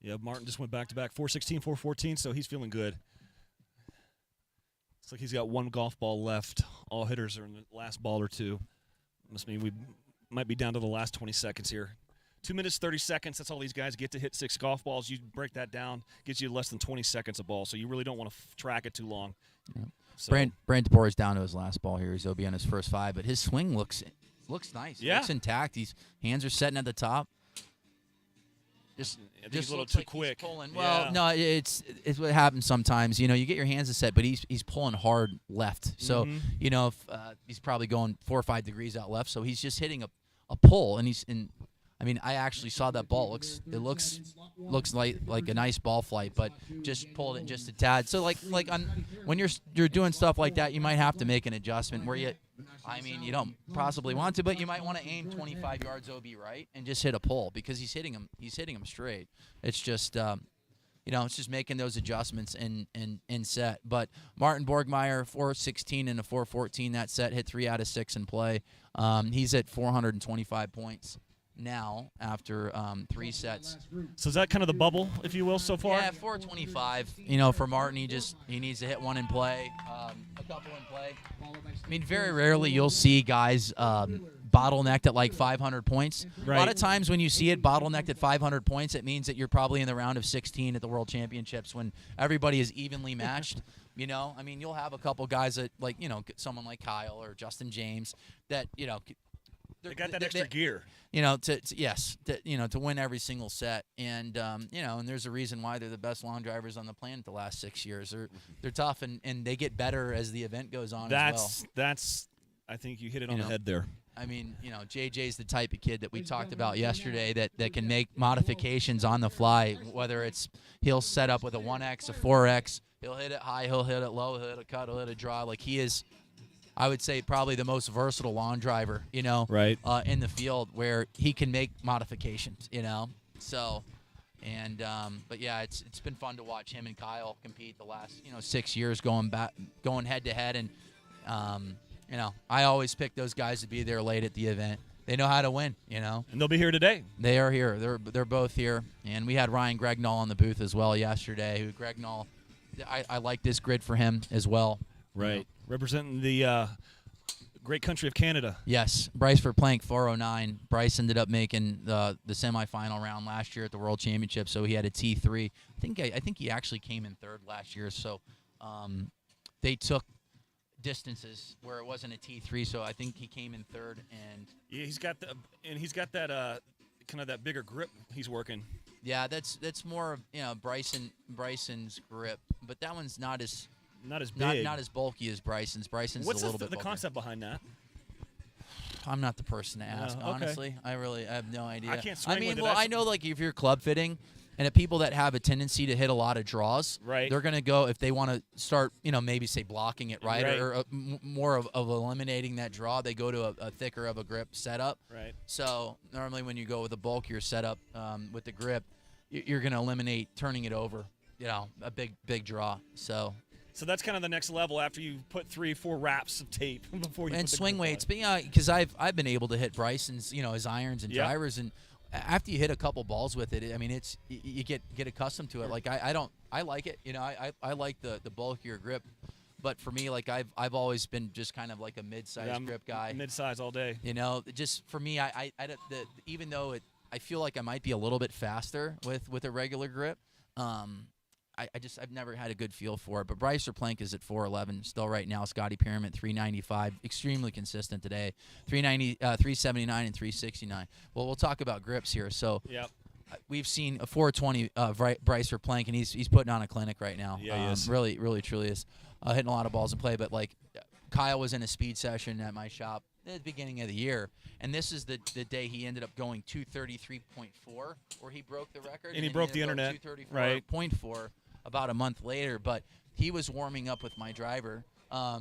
Yeah, Martin just went back-to-back, 416, 414, so he's feeling good. Looks like he's got 1 golf ball left. All hitters are in the last ball or 2. Must mean we might be down to the last 20 seconds here. 2 minutes, 30 seconds. That's all these guys get to hit 6 golf balls. You break that down, gets you less than 20 seconds a ball, so you really don't want to track it too long. Yep. So, Brant DeBoer is down to his last ball here. He'll be on his first 5, but his swing looks nice. Yeah. Looks intact. His hands are setting at the top. I think Just he's a little looks too like he's quick. pulling. Yeah. Well, no, it's what happens sometimes. You get your hands set, but he's pulling hard left. So if, he's probably going 4 or 5 degrees out left. So he's just hitting a pull, and I actually saw that ball. It looks like a nice ball flight, but just pulled it just a tad. So when you're doing stuff like that, you might have to make an adjustment where you don't possibly want to, but you might want to aim 25 yards OB right and just hit a pull because he's hitting them straight. It's just it's just making those adjustments and set. But Martin Borgmeyer, 416 and a 414 that set, hit 3 out of 6 in play. He's at 425 points now after 3 sets. So is that kind of the bubble, if you will, so far? Yeah, 425. For Martin, he needs to hit 1 in play, a couple in play. Very rarely you'll see guys bottlenecked at like 500 points. Right. A lot of times when you see it bottlenecked at 500 points, it means that you're probably in the round of 16 at the World Championships when everybody is evenly matched. You'll have a couple guys that someone like Kyle or Justin James that They got that extra gear. To win every single set, and and there's a reason why they're the best long drivers on the planet the last 6 years. They're tough, and they get better as the event goes on. That's I think you hit it on the head there. JJ's the type of kid that we talked about yesterday that can make modifications on the fly. Whether it's he'll set up with a 1X, a 4X, he'll hit it high, he'll hit it low, he'll hit a cut, he'll hit a draw. Like he is. I would say probably the most versatile lawn driver, right, in the field where he can make modifications, So, but yeah, it's been fun to watch him and Kyle compete the last 6 years going head to head, and I always pick those guys to be there late at the event. They know how to win, And they'll be here today. They are here. They're both here, and we had Ryan Gregnall on the booth as well yesterday. Gregnall, I like this grid for him as well. Right. Representing the great country of Canada. Yes, Bryce Verplank, 409. Bryce ended up making the semifinal round last year at the World Championship, so he had a T3. I think he actually came in third last year. So they took distances where it wasn't a T3, so I think he came in third. And Yeah, he's got that kind of that bigger grip he's working. yeah, that's more of Bryson's grip, but that one's not as big, not as bulky as Bryson's. Bryson's What's a little the bit bulkier. concept behind that? I'm not the person to ask, okay. honestly. I have no idea. I can't swing with it. I know, like, if you're club fitting, and if people that have a tendency to hit a lot of draws, Right. they're going to go, if they want to start, maybe say blocking it, right? Right. Or more of eliminating that draw, they go to a thicker of a grip setup. Right. So normally when you go with a bulkier setup with the grip, you're going to eliminate turning it over, a big draw. So that's kind of the next level after you put 3-4 wraps of tape before you and put the swing grip weights, on. because I've been able to hit Bryson's, his irons and Yeah. drivers, and after you hit a couple balls with it, I mean, it's you get accustomed to it. Like I like it, I like the bulkier grip, but for me, like I've always been just kind of like a mid-sized grip guy. Mid-size all day. Just for me, even though I feel like I might be a little bit faster with a regular grip. I've never had a good feel for it. But Bryce Verplank is at 411 still right now. Scotty Pearman 395, extremely consistent today. 379 and 369. Well, we'll talk about grips here. So Yep. we've seen a 420 Bryce Verplank, and he's putting on a clinic right now. Yeah, he is. Really, really, truly is. Hitting a lot of balls in play. But like Kyle was in a speed session at my shop at the beginning of the year, and this is the day he ended up going 233.4, where he broke the record. And he broke the internet. 234.4 about a month later, but he was warming up with my driver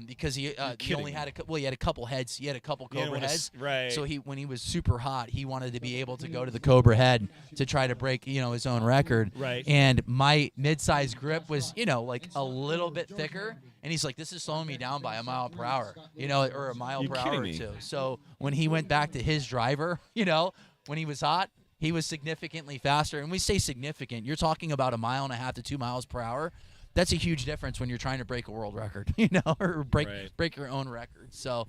because he only had he had a couple heads. He had a couple Cobra heads. Right. So when he was super hot, he wanted to be able to go to the Cobra head to try to break his own record. Right. And my mid-size grip was like a little bit thicker. And he's like, this is slowing me down by a mile per hour, or a mile per hour or two. So when he went back to his driver, when he was hot, he was significantly faster. And we say significant, you're talking about 1.5 to 2 miles per hour. That's a huge difference when you're trying to break a world record, or break your own record. So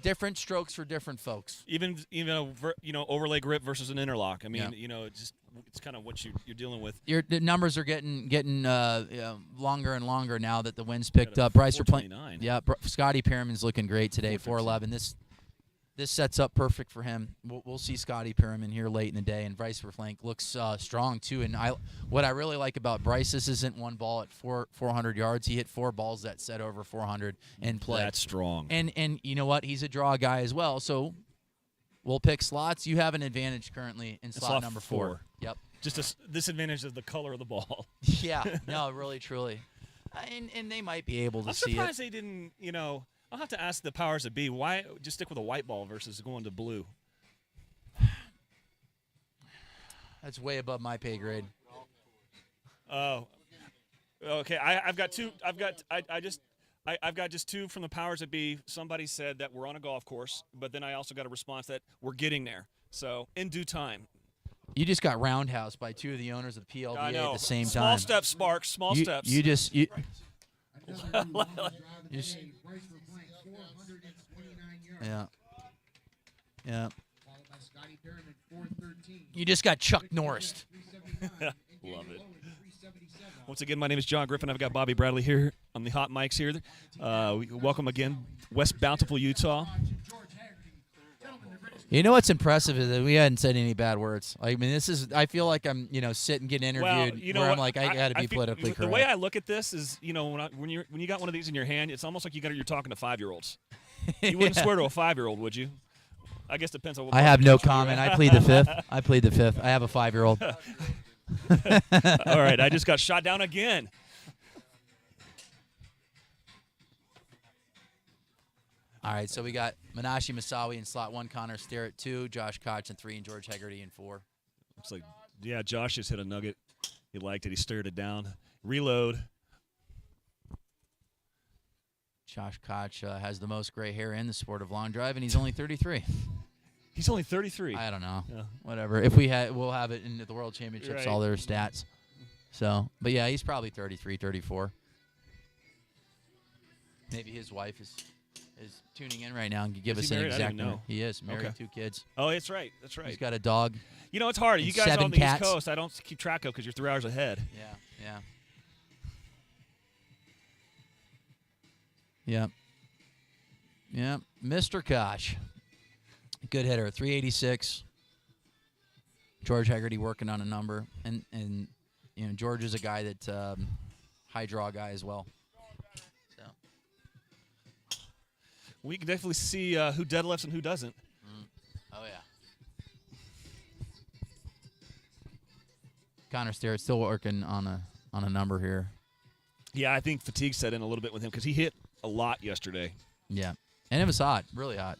different strokes for different folks. Even overlay grip versus an interlock. I mean, it's kind of what you're dealing with. The numbers are getting longer and longer now that the wind's picked up. Bryce Verplank. Yeah, Scotty Pearman's looking great today. 411. This sets up perfect for him. We'll see Scotty Pearman here late in the day, and Bryce Verplank looks strong too. And what I really like about Bryce, this isn't one ball at 400 yards. He hit 4 balls that set over 400 in play. That's strong. And you know what? He's a draw guy as well. So we'll pick slots. You have an advantage currently in slot number 4. Yep. Just a disadvantage of the color of the ball. Yeah. No, really, truly. And they might be able to see it. I'm surprised they didn't. I'll have to ask the powers that be, why just stick with a white ball versus going to blue? That's way above my pay grade. Oh, okay. I've got two. I've got just two from the powers that be. Somebody said that we're on a golf course, but then I also got a response that we're getting there. So in due time. You just got roundhouse by 2 of the owners of the PLDA at the same time. Small steps, Sparks. Small steps. You just. Bryce Verplank, 429 yards. Yeah. Followed by Scotty Pearman, 413. You just got Chuck Norris. 379. Love it. 377. Once again, my name is John Griffin. I've got Bobby Bradley here on the hot mics here. Welcome again, West Bountiful, Utah. You know what's impressive is that we hadn't said any bad words. I mean, I feel like I'm, sitting getting interviewed Well, where I'm like, I got to be politically correct. The way I look at this is, when you got one of these in your hand, it's almost like you're talking to 5-year-olds. You wouldn't swear to a 5-year-old, would you? I guess it depends on what. I have no comment. I plead the fifth. I have a 5-year-old. All right, I just got shot down again. All right, so we got Menashe Masawi in slot 1, Connor Sterrett 2, Josh Koch in 3, and George Hegarty in 4. Looks like, Josh just hit a nugget. He liked it. He stirred it down. Reload. Josh Koch has the most gray hair in the sport of long drive, and he's only 33. He's only 33. I don't know. Yeah. Whatever. We'll have it in the World Championships, Right. all their stats. So, but yeah, he's probably 33, 34. Maybe his wife is is tuning in right now and can give Is us he an married? I exact didn't number. know. He is married, Okay. 2 kids. Oh, that's right. That's right. He's got a dog. You know, it's hard. and You guys 7 on the cats. East Coast, I don't keep track of because you're 3 hours ahead. Yeah. Yeah. Mr. Koch. Good hitter. 386. George Hegarty working on a number. And you know, George is a guy that high draw guy as well. So We can definitely see who deadlifts and who doesn't. oh yeah. Connor Sterrett still working on a number here. Yeah, I think fatigue set in a little bit with him because he hit a lot yesterday. Yeah. And it was hot, really hot.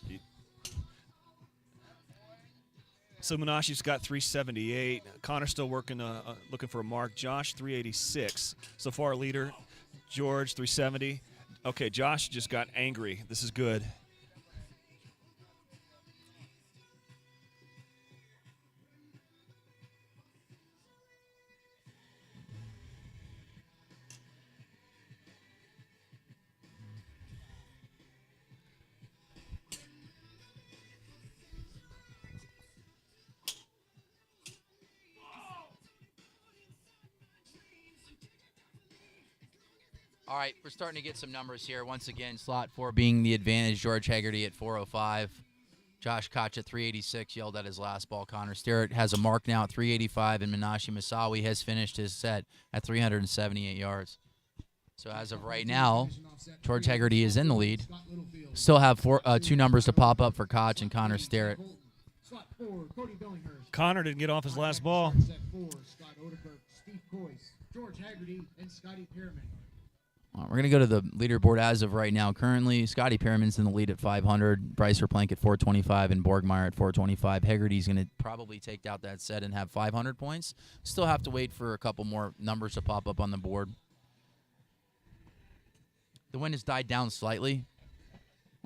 So Menashe's got 378. Connor's still working, looking for a mark. Josh, 386. So far, leader. George, 370. Okay, Josh just got angry. This is good. All right, we're starting to get some numbers here. Once again, slot 4 being the advantage. George Hegarty at 405. Josh Koch at 386, yelled at his last ball. Connor Sterrett has a mark now at 385, and Menashe Masawi has finished his set at 378 yards. So as of right now, George Hegarty is in the lead. Still have 2 numbers to pop up for Koch and Connor Sterrett. Slot 4, Cody Billinghurst. Connor didn't get off his last ball. Set 4, Scott Odenkirk, Steve Coyce, George Hegarty, and Scotty Pearman. We're going to go to the leaderboard as of right now. Currently, Scotty Pearman's in the lead at 500, Bryce Plank at 425, and Borgmeyer at 425. Hegarty's going to probably take out that set and have 500 points. Still have to wait for a couple more numbers to pop up on the board. The wind has died down slightly,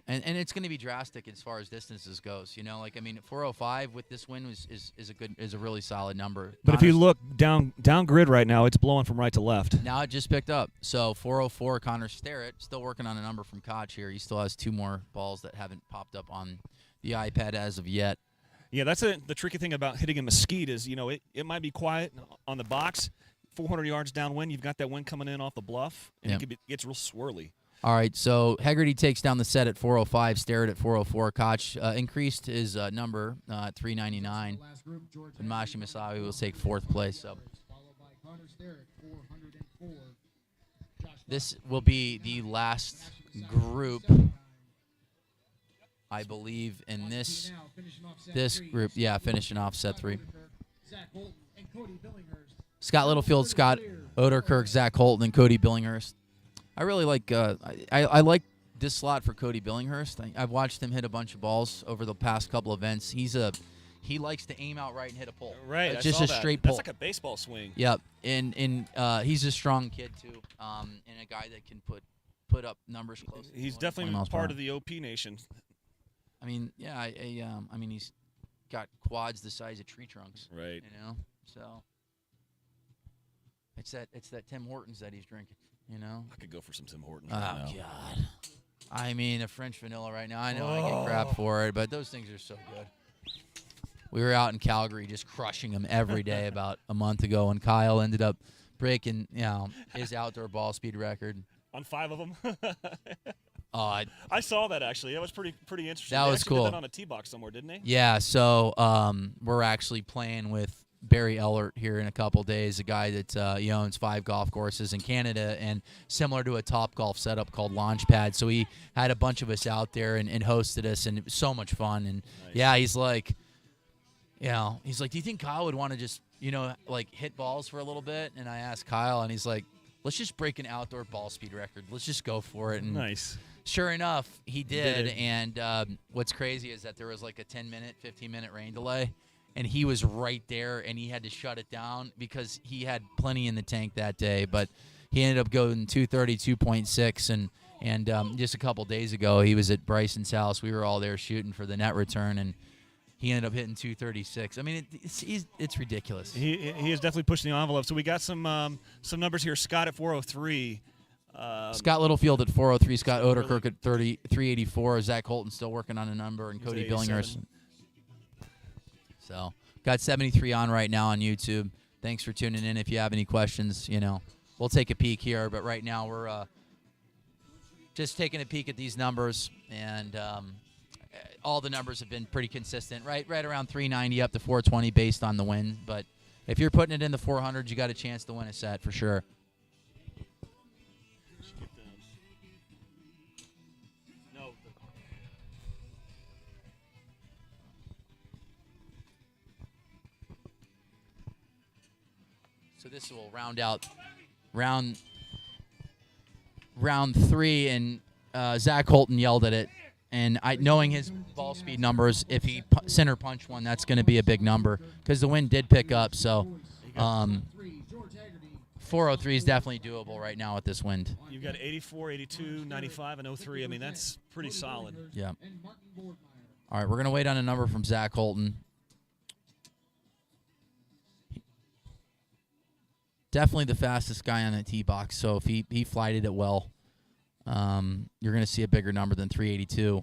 and it's going to be drastic as far as distances goes. You know, like, I mean, 405 with this wind is a really solid number. But if you look down grid right now, it's blowing from right to left. Now it just picked up. So 404, Connor Sterrett, still working on a number from Koch here. He still has 2 more balls that haven't popped up on the iPad as of yet. Yeah, that's the tricky thing about hitting a mesquite is, you know, it might be quiet on the box. 400 yards downwind, you've got that wind coming in off the bluff, and it gets real swirly. All right, so Hegarty takes down the set at 405, Sterrett at 404. Koch increased his number at 399. And Mashi Masawi will take 4th place. So this will be the last group, I believe, in this group. Yeah, finishing off set 3. Scott Littlefield, Scott Oderkirk, Zach Holton, and Cody Billinghurst. I really like I like this slot for Cody Billinghurst. I've watched him hit a bunch of balls over the past couple events. He likes to aim out right and hit a pull. Right, just I a saw that. straight pull. That's like a baseball swing. Yep, and he's a strong kid too, and a guy that can put up numbers close. He's to 20 definitely miles per part hour. of the OP nation. I mean, yeah, I mean he's got quads the size of tree trunks. Right. You know, so it's that Tim Hortons that he's drinking. You know? I could go for some Tim Hortons Oh, right now. God. I mean, a French vanilla right now. I know I get crap for it, but those things are so good. We were out in Calgary just crushing them every day about a month ago, and Kyle ended up breaking, his outdoor ball speed record. On 5 of them? Oh, I saw that, actually. That was pretty interesting. That They was actually cool. Did that on a tee box somewhere, didn't they? Yeah, so we're actually playing with Barry Ellert here in a couple days, a guy that he owns 5 golf courses in Canada, and similar to a Top Golf setup called Launchpad. So he had a bunch of us out there and hosted us, and it was so much fun. And Nice. he's like, do you think Kyle would want to just, like hit balls for a little bit? And I asked Kyle, and he's like, let's just break an outdoor ball speed record. Let's just go for it. And Nice. sure enough, he did. it. And what's crazy is that there was like a 10-minute, 15-minute rain delay. And he was right there, and he had to shut it down because he had plenty in the tank that day. But he ended up going 232.6, and just a couple days ago, he was at Bryson's house. We were all there shooting for the net return, and he ended up hitting 236. I mean, it's ridiculous. He is definitely pushing the envelope. So we got some numbers here. Scott at 403. Scott Littlefield at 403, Scott so Oderkirk at 384. Zach Holton still working on a number, and He's Cody at Billinghurst. 87. So got 73 on right now on YouTube. Thanks for tuning in. If you have any questions, we'll take a peek here. But right now we're just taking a peek at these numbers, and all the numbers have been pretty consistent, right around 390 up to 420 based on the win. But if you're putting it in the 400s, you got a chance to win a set for sure. So this will round out round 3, and Zach Holton yelled at it. And knowing his ball speed numbers, if he center punch one, that's going to be a big number because the wind did pick up. So 403 is definitely doable right now with this wind. You've got 84, 82, 95, and 03. I mean, that's pretty solid. Yeah. All right, we're going to wait on a number from Zach Holton. Definitely the fastest guy on the tee box, so if he flighted it well, you're going to see a bigger number than 382.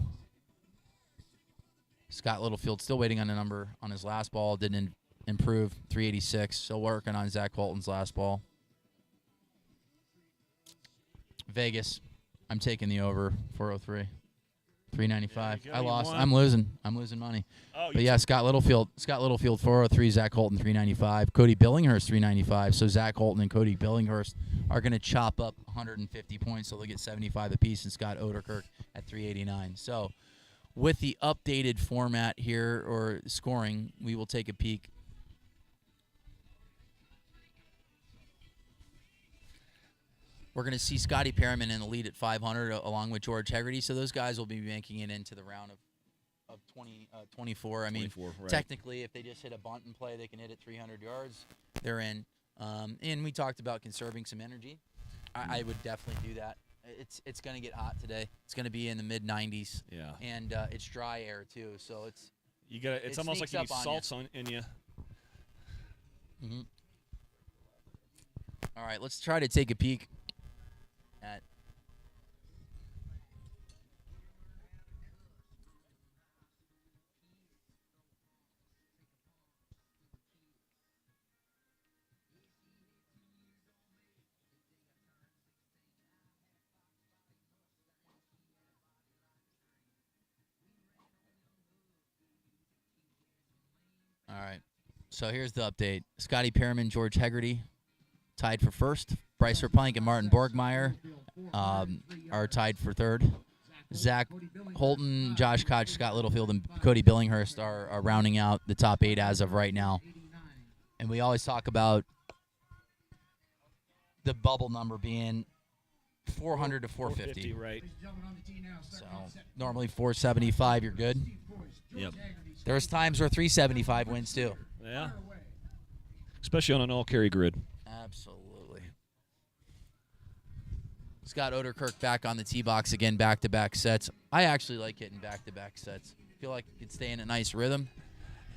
Scott Littlefield still waiting on a number on his last ball. Didn't improve. 386. Still working on Zach Holton's last ball. Vegas, I'm taking the over. 403. 395. Yeah, I lost. won. I'm losing money. Oh, But yeah, Scott Littlefield 403, Zach Holton 395, Cody Billinghurst 395. So Zach Holton and Cody Billinghurst are going to chop up 150 points, so they'll get 75 apiece, and Scott Oderkirk at 389. So with the updated format here, or scoring, we will take a peek. We're going to see Scotty Pearman in the lead at 500 along with George Hegarty. So those guys will be making it into the round of 24. I mean, 24, right. Technically, if they just hit a bunt and play, they can hit it 300 yards. They're in. And we talked about conserving some energy. I would definitely do that. It's going to get hot today. It's going to be in the mid-90s. Yeah. And it's dry air, too. So it's It's almost like you need sneaks up on salts in you. Mm-hmm. All right, let's try to take a peek at All right. So here's the update. Scotty Pearman, George Hegarty tied for first. Bryce Verplank and Martin Borgmeyer are tied for third. Zach Holton, Josh Koch, Scott Littlefield, and Cody Billinghurst are rounding out the top 8 as of right now. And we always talk about the bubble number being 400 to 450. Right. So normally 475, you're good. Yep. There's times where 375 wins too. Yeah. Especially on an all-carry grid. Absolutely. Scott Oderkirk back on the tee box again, back-to-back sets. I actually like hitting back-to-back sets. Feel like it could stay in a nice rhythm.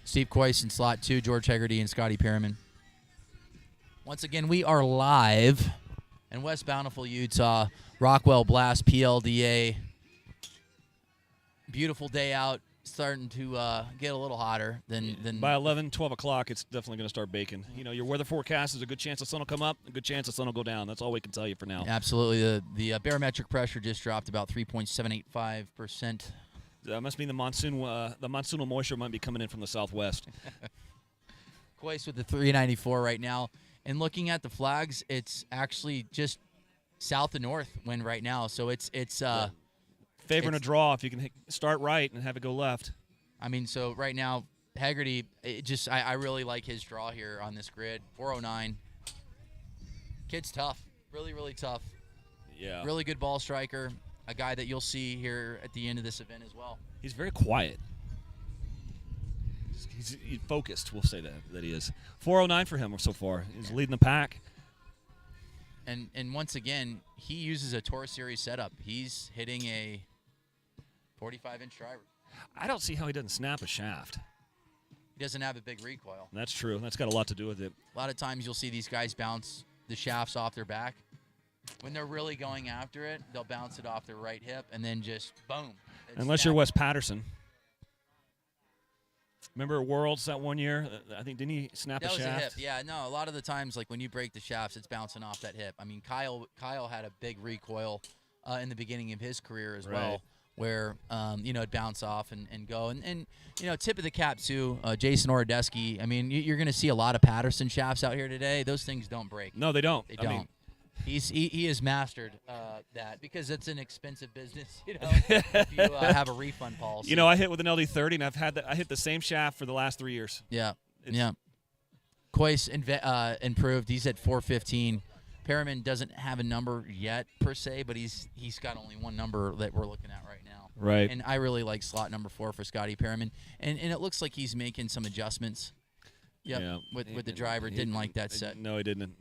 Steve Coyce in slot 2, George Hegarty and Scotty Pearman. Once again, we are live in West Bountiful, Utah. Rockwell Blast PLDA. Beautiful day out. Starting to get a little hotter than By 11, 12 o'clock, it's definitely going to start baking. You know, your weather forecast is a good chance the sun will come up, a good chance the sun will go down. That's all we can tell you for now. Absolutely. The barometric pressure just dropped about 3.785%. That must mean the monsoonal moisture might be coming in from the southwest. Coyce with the 394 right now. And looking at the flags, it's actually just south and north wind right now. So it's Favoring a draw if you can start right and have it go left. I mean, so right now, Hegarty, I really like his draw here on this grid. 409. Kid's tough. Really, really tough. Yeah. Really good ball striker. A guy that you'll see here at the end of this event as well. He's very quiet. He's focused, we'll say that he is. 409 for him so far. He's leading the pack. And once again, he uses a Tour Series setup. He's hitting a 45-inch driver. I don't see how he doesn't snap a shaft. He doesn't have a big recoil. That's true. That's got a lot to do with it. A lot of times you'll see these guys bounce the shafts off their back. When they're really going after it, they'll bounce it off their right hip and then just boom. Unless you're Wes Patterson. Remember at Worlds that one year? I think, didn't he snap a shaft? That was a hip. Yeah, no, a lot of the times, like when you break the shafts, it's bouncing off that hip. I mean, Kyle had a big recoil in the beginning of his career as well, where, it'd bounce off and go. And tip of the cap, too, Jason Oradesky. I mean, you're going to see a lot of Patterson shafts out here today. Those things don't break. No, they don't. They don't. He has mastered that because it's an expensive business. If you have a refund policy. I hit with an LD30 and I hit the same shaft for the last 3 years. Yeah, Kois improved. He's at 415. Pearman doesn't have a number yet per se, but he's got only one number that we're looking at right now. Right. And I really like slot number 4 for Scotty Pearman, and it looks like he's making some adjustments. Yep. Yeah. With the driver, didn't like that set. No, he didn't.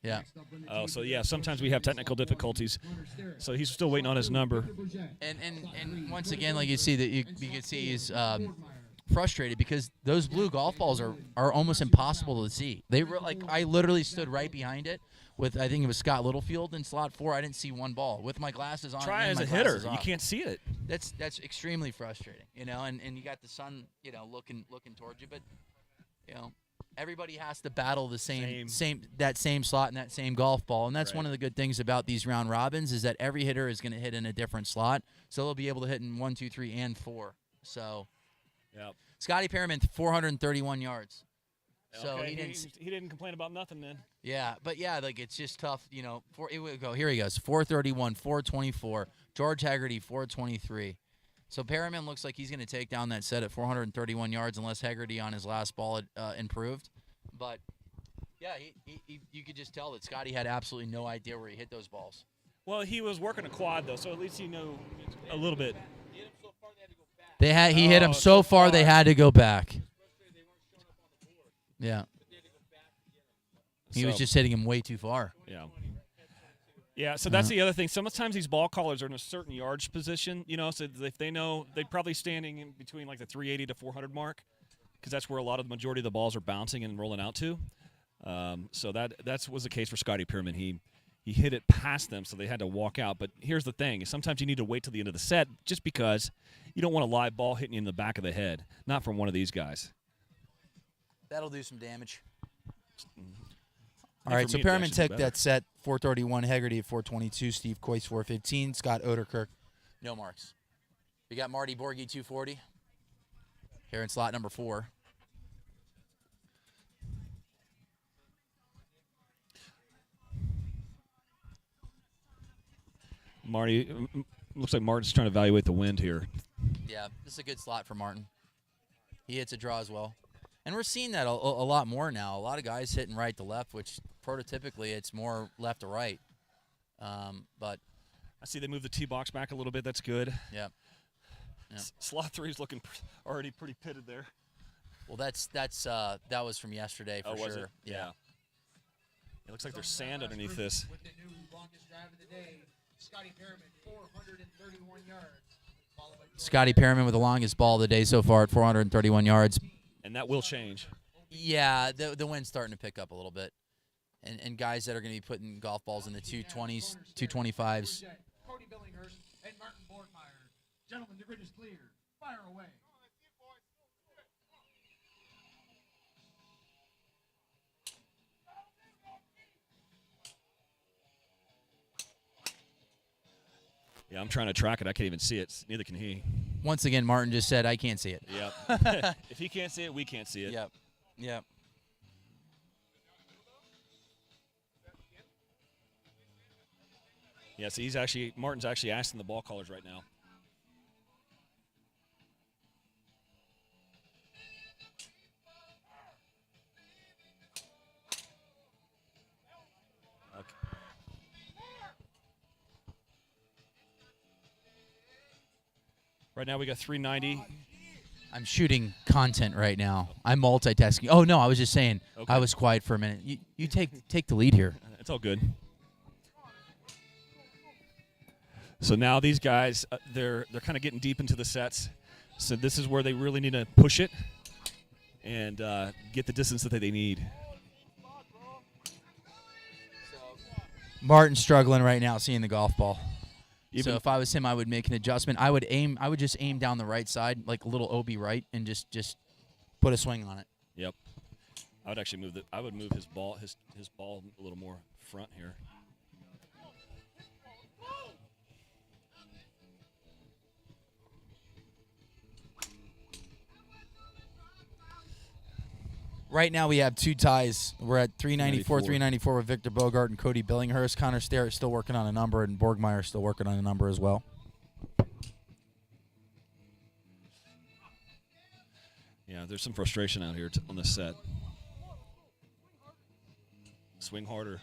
Yeah. Oh, so sometimes we have technical difficulties. So he's still waiting on his number. And once again, like you see that you can see he's frustrated because those blue golf balls are almost impossible to see. I literally stood right behind it with, I think it was Scott Littlefield in slot 4. I didn't see one ball with my glasses on. Try and as my a hitter, glasses you off. can't see it. That's extremely frustrating, and you got the sun, looking towards you, but everybody has to battle the same slot and that same golf ball, and that's one of the good things about these round robins is that every hitter is going to hit in a different slot, so they'll be able to hit in 1, 2, 3, and 4. So, Scotty Pearman 431 yards. So he didn't complain about nothing then. Yeah, but it's just tough, Here he goes, 431, 424. George Haggerty 423. So Pearman looks like he's going to take down that set at 431 yards unless Haggerty on his last ball improved. But, you could just tell that Scotty had absolutely no idea where he hit those balls. Well, he was working a quad, though, so at least he knew a little bit. He hit him so far they had to go back. Yeah. He was just hitting him way too far. Yeah. Yeah, so that's the other thing. Sometimes these ball callers are in a certain yardage position, so if they know, they're probably standing in between like the 380 to 400 mark because that's where a lot of the majority of the balls are bouncing and rolling out to. So that was the case for Scotty Pearman. He hit it past them, so they had to walk out. But here's the thing. Sometimes you need to wait till the end of the set just because you don't want a live ball hitting you in the back of the head, not from one of these guys. That'll do some damage. All right, so Pearman took that set, 431, Haggerty at 422, Steve Kois 415, Scott Oderkirk, no marks. We got Marty Borgie 240 here in slot number 4. Marty, looks like Martin's trying to evaluate the wind here. Yeah, this is a good slot for Martin. He hits a draw as well. And we're seeing that a lot more now. A lot of guys hitting right to left, which prototypically it's more left to right. But I see they moved the tee box back a little bit. That's good. Yeah. Slot 3 is looking already pretty pitted there. Well, that was from yesterday for sure. Was it? Yeah. It looks like there's sand underneath this. With the new longest drive of the day, Scotty Pearman, 431 yards. Scotty Pearman with the longest ball of the day so far at 431 yards. And that will change. Yeah, the wind's starting to pick up a little bit. And guys that are going to be putting golf balls in the 220s, 225s. Cody Billinghurst and Martin Borgmeyer. Gentlemen, the grid is clear. Fire away. Yeah, I'm trying to track it. I can't even see it. Neither can he. Once again, Martin just said, I can't see it. Yep. If he can't see it, we can't see it. Yep. Yep. Yeah, so Martin's actually asking the ball callers right now. Okay. Right now we got 390. I'm shooting content right now. I'm multitasking. Oh, no, I was just saying. Okay. I was quiet for a minute. You take the lead here. It's all good. So now these guys, they're kind of getting deep into the sets. So this is where they really need to push it and get the distance that they need. Martin's struggling right now seeing the golf ball. Even So if I was him, I would make an adjustment. I would just aim down the right side, like a little OB right, and just put a swing on it. Yep. I would actually move his ball a little more front here. Right now we have 2 ties. We're at 394, 394. 394 with Victor Bogart and Cody Billinghurst. Connor Starrett still working on a number, and Borgmeyer still working on a number as well. Yeah, there's some frustration out here on this set. Swing harder.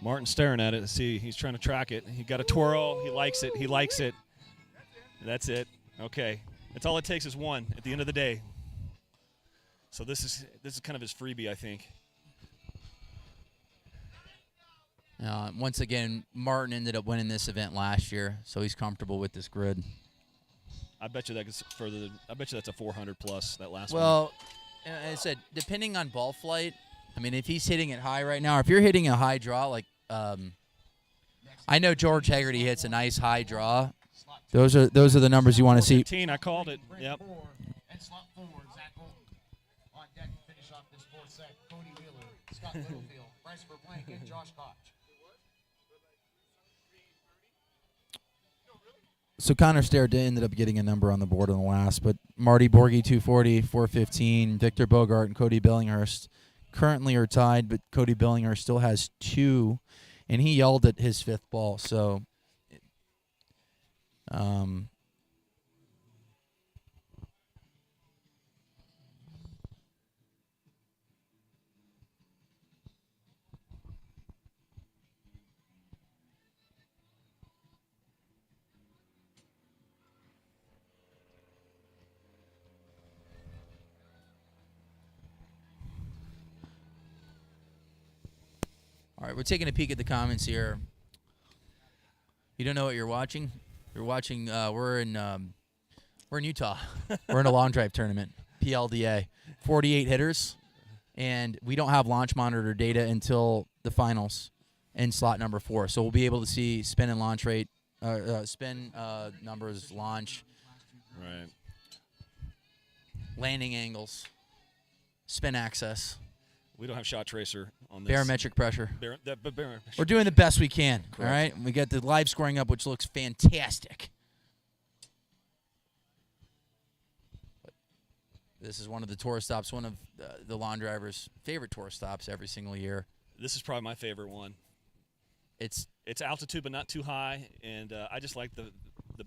Martin's staring at it. See, he's trying to track it. He got a twirl. He likes it. He likes it. That's it. Okay. That's all it takes is one at the end of the day. So this is kind of his freebie, I think. Once again, Martin ended up winning this event last year, so he's comfortable with this grid. I bet you that gets further. I bet you that's a 400 plus, that last one. Well, as I said, depending on ball flight, I mean, if he's hitting it high right now, or if you're hitting a high draw, like I know George Haggerty hits a nice high draw. Those are the numbers you want to see. 15, I called it. Yep. And slot 4, Zach Holton. On deck to finish off this 4th set, Cody Wheeler, Scott Littlefield, Christopher Blank, and Josh Koch. So Connor Starrett ended up getting a number on the board on the last, but Marty Borgie 240, 415, Victor Bogart and Cody Billinghurst currently are tied, but Cody Billinghurst still has 2, and he yelled at his 5th ball. So, all right, we're taking a peek at the comments here. You don't know what you're watching? You're watching. We're in Utah. We're in a long drive tournament, PLDA, 48 hitters, and we don't have launch monitor data until the finals in slot number 4. So we'll be able to see spin and launch rate, spin numbers, launch, Right. landing angles, spin access, We don't have shot tracer on this. barometric pressure. Barometric. We're doing the best we can. Correct. All right, we got the live scoring up, which looks fantastic. But this is one of the tour stops, one of the lawn drivers' favorite tour stops every single year. This is probably my favorite one. It's It's altitude, but not too high, and I just like the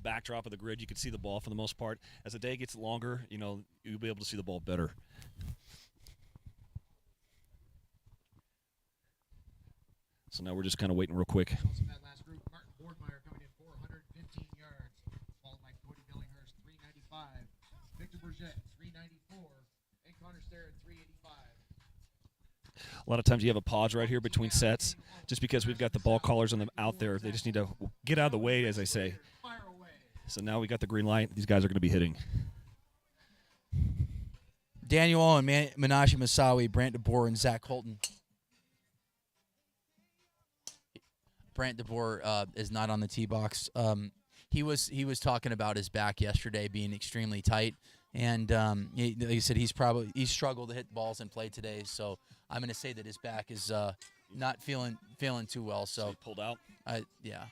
backdrop of the grid. You can see the ball for the most part. As the day gets longer, you'll be able to see the ball better. So now we're just kind of waiting real quick. Also in that last group, Martin Borgmeyer coming in 415 yards, followed by Cody Billinghurst 395, Victor Bourget 394, and Connor Starrett 385. A lot of times you have a pause right here between sets, just because we've got the ball callers on them out there. They just need to get out of the way, as I say. Fire away. So now we got the green light. These guys are going to be hitting. Daniel and Menashe Masawi, Brant DeBoer, and Zach Holton. Brant DeBoer is not on the tee box. He was talking about his back yesterday being extremely tight, and like I said, he's struggled to hit balls in play today. So I'm going to say that his back is not feeling too well. So So he pulled out. yeah.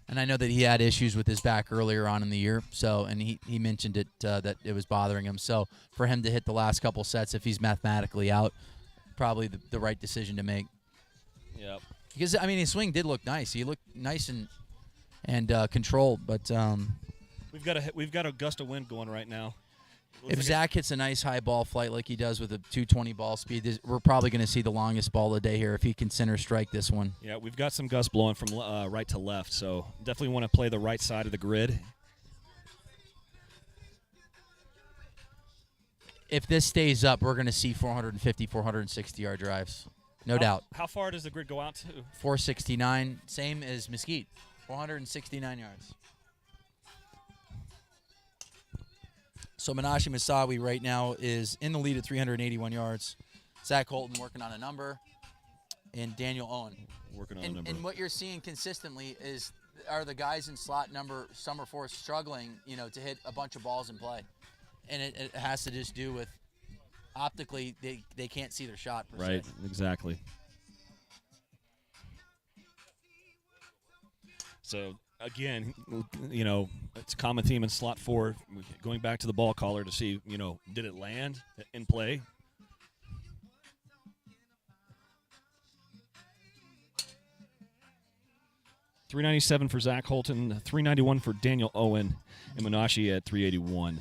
And I know that he had issues with his back earlier on in the year. So, and he mentioned it that it was bothering him. So for him to hit the last couple sets, if he's mathematically out, probably the right decision to make. Yep. Because I mean, his swing did look nice. He looked nice and controlled. But We've got a gust of wind going right now. if Zach hits a nice high ball flight like he does with a 220 ball speed, we're probably going to see the longest ball of the day here if he can center strike this one. Yeah, we've got some gusts blowing from right to left, so definitely want to play the right side of the grid. If this stays up, we're going to see 450, 460-yard drives. No doubt. How far does the grid go out to? 469, same as Mesquite. 469 yards. So Menashe Masawi right now is in the lead at 381 yards. Zach Holton working on a number, and Daniel Owen Working on a number. And what you're seeing consistently are the guys in slot number 4 struggling, to hit a bunch of balls in play, and it has to just do with optically they can't see their shot per Right, se. exactly. So again, it's a common theme in slot 4, going back to the ball caller to see, did it land in play? $397 for Zach Holton, $391 for Daniel Owen, and Menashe at $381.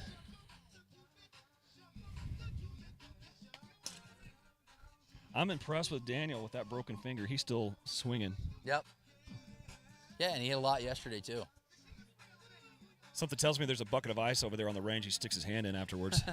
I'm impressed with Daniel with that broken finger. He's still swinging. Yep. Yeah, and he hit a lot yesterday too. Something tells me there's a bucket of ice over there on the range. He sticks his hand in afterwards.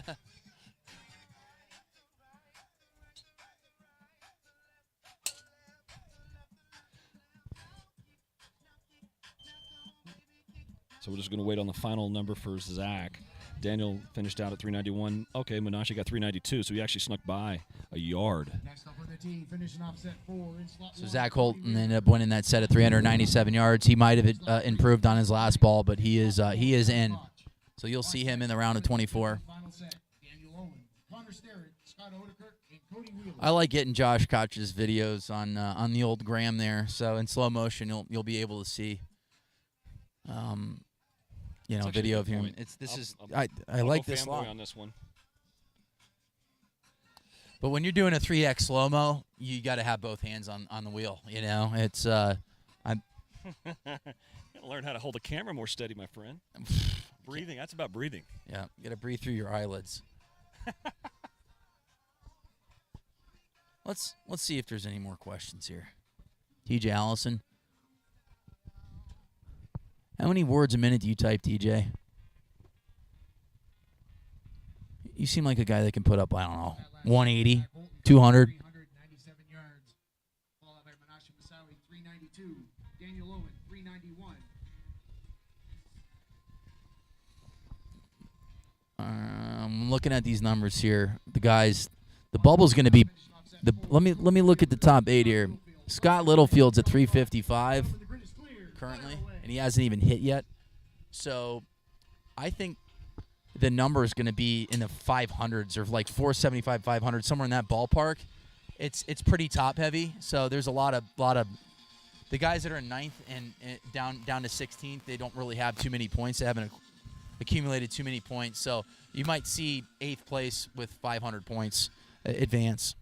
So we're just going to wait on the final number for Zach. Daniel finished out at 391. Okay, Menashe got 392, so he actually snuck by a yard. Next up on the team, finishing off set 4 in slot So 1. Zach Holton ended up winning that set at 397 yards. He might have improved on his last ball, but he is in. So you'll see him in the round of 24. Final set, Daniel Owen, Connor Sterrett, Scott Odeker, and Cody Wheeler. I like getting Josh Koch's videos on the old gram there. So in slow motion, you'll be able to see. That's actually Video a of good him. point. I like go this fanboy lot. on this one. But when you're doing a 3x slow mo, you got to have both hands on the wheel. It's I'm Learn how to hold a camera more steady, my friend. Breathing. That's about breathing. yeah, you got to breathe through your eyelids. Let's see if there's any more questions here. TJ Allison. How many words a minute do you type, TJ? You seem like a guy that can put up, I don't know, 180, 200. 397 yards. Followed by Menashe Masawi, 392. Daniel Owen, 391. I'm looking at these numbers here. The guys, the bubble's going to be. Let me look at the top 8 here. Scott Littlefield's at 355 currently, and he hasn't even hit yet. So I think the number is going to be in the 500s or like 475, 500, somewhere in that ballpark. It's pretty top heavy. So there's a lot of the guys that are in 9th and down to 16th. They don't really have too many points. They haven't accumulated too many points. So you might see 8th place with 500 points advance.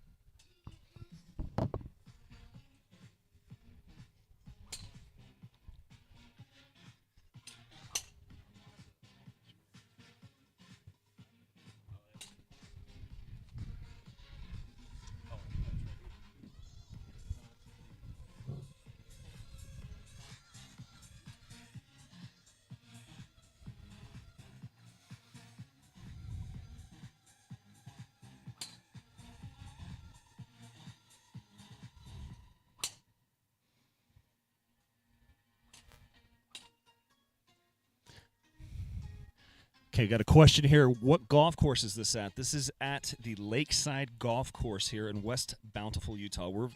Okay, got a question here. What golf course is this at? This is at the Lakeside Golf Course here in West Bountiful, Utah. We're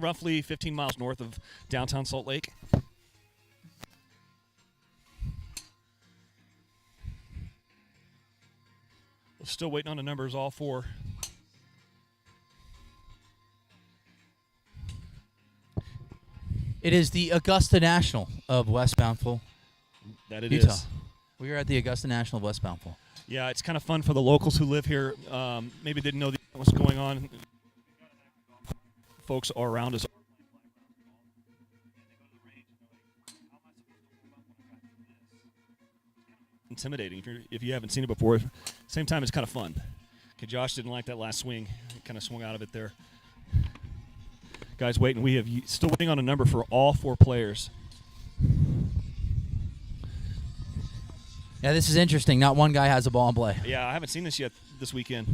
roughly 15 miles north of downtown Salt Lake. We're still waiting on the numbers, all 4. It is the Augusta National of West Bountiful, That it Utah. is. We are at the Augusta National of West Bountiful. Yeah, it's kind of fun for the locals who live here. Maybe didn't know what's going on. Folks are around us. Intimidating if you haven't seen it before. Same time, it's kind of fun. Okay, Josh didn't like that last swing. He kind of swung out of it there. Guys, waiting. We have still waiting on a number for all 4 players. Yeah, this is interesting. Not one guy has a ball in play. Yeah, I haven't seen this yet this weekend.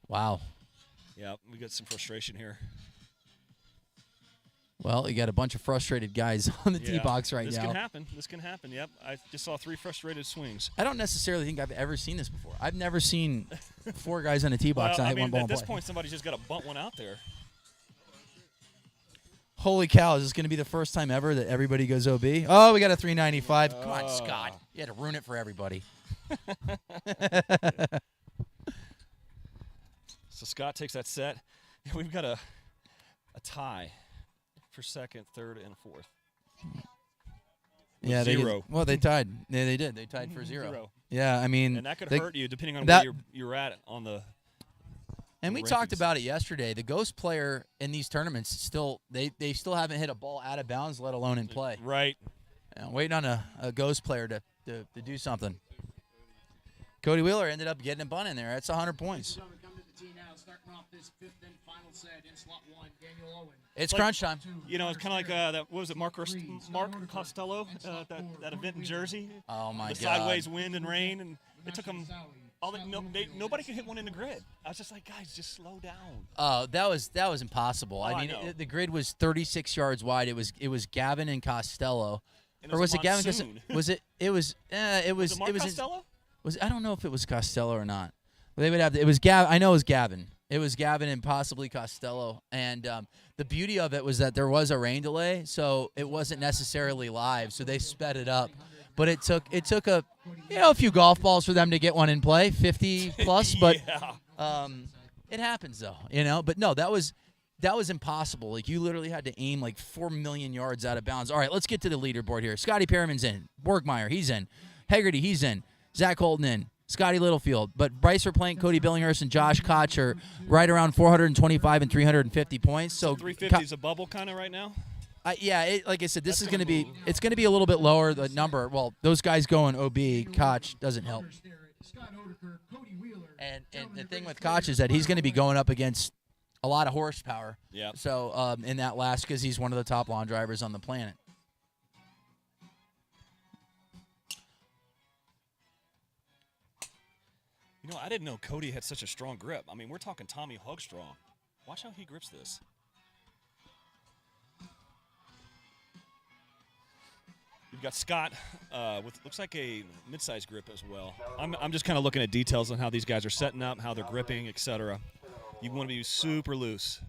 Wow. Yeah, we got some frustration here. Well, you got a bunch of frustrated guys on the tee box right now. This can happen. This can happen. Yep. I just saw 3 frustrated swings. I don't necessarily think I've ever seen this before. I've never seen 4 guys on a tee box and hit one ball at and this play. point, somebody's just got to bunt one out there. Holy cow, is this going to be the first time ever that everybody goes OB? Oh, we got a 395. Come on, Scott. You had to ruin it for everybody. So Scott takes that set. We've got a tie for second, third, and fourth. Yeah, zero. They tied. Yeah, they did. They tied for 0. Yeah, I mean. And that could hurt you depending on where you're at on the. And we talked about it yesterday. The ghost player in these tournaments still they still haven't hit a ball out of bounds, let alone in play. Right. Waiting on a ghost player to do something. Cody Wheeler ended up getting a bunt in there. That's 100 points. It's crunch time. You know, it's kind of like that. What was it, Mark Costello? That event in Jersey. Oh my God! The sideways wind and rain, and it took them. Nobody could hit one in the grid. I was just like, guys, just slow down. Oh, that was impossible. Oh, I mean, I know. the grid was 36 yards wide. It was Gavin and Costello, And or was it Gavin? Monsoon. Was it? It was. It was. Was it Mark Costello? I don't know if it was Costello or not. They would have. It was Gavin. I know it was Gavin. It was Gavin and possibly Costello. And the beauty of it was that there was a rain delay, so it wasn't necessarily live. So they sped it up. But it took a few golf balls for them to get one in play, 50 plus. But it happens though, But no, that was impossible. Like you literally had to aim like 4 million yards out of bounds. All right, let's get to the leaderboard here. Scotty Pearman's in. Borgmeyer, he's in. Hegarty, he's in. Zach Holton in. Scotty Littlefield. But Bryce Verplank, Cody Billinghurst, and Josh Koch are right around 425 and 350 points. So 350 is a bubble kind of right now. Like I said, this is going to be a little bit lower the number. Well, those guys going OB, Koch doesn't help. And the thing with Koch is that he's going to be going up against a lot of horsepower. Yeah. So in that last, because he's one of the top lawn drivers on the planet. I didn't know Cody had such a strong grip. I mean, we're talking Tommy Hugstrong. Watch how he grips this. We've got Scott with looks like a mid-sized grip as well. I'm just kind of looking at details on how these guys are setting up, how they're gripping, etc. You want to be super loose.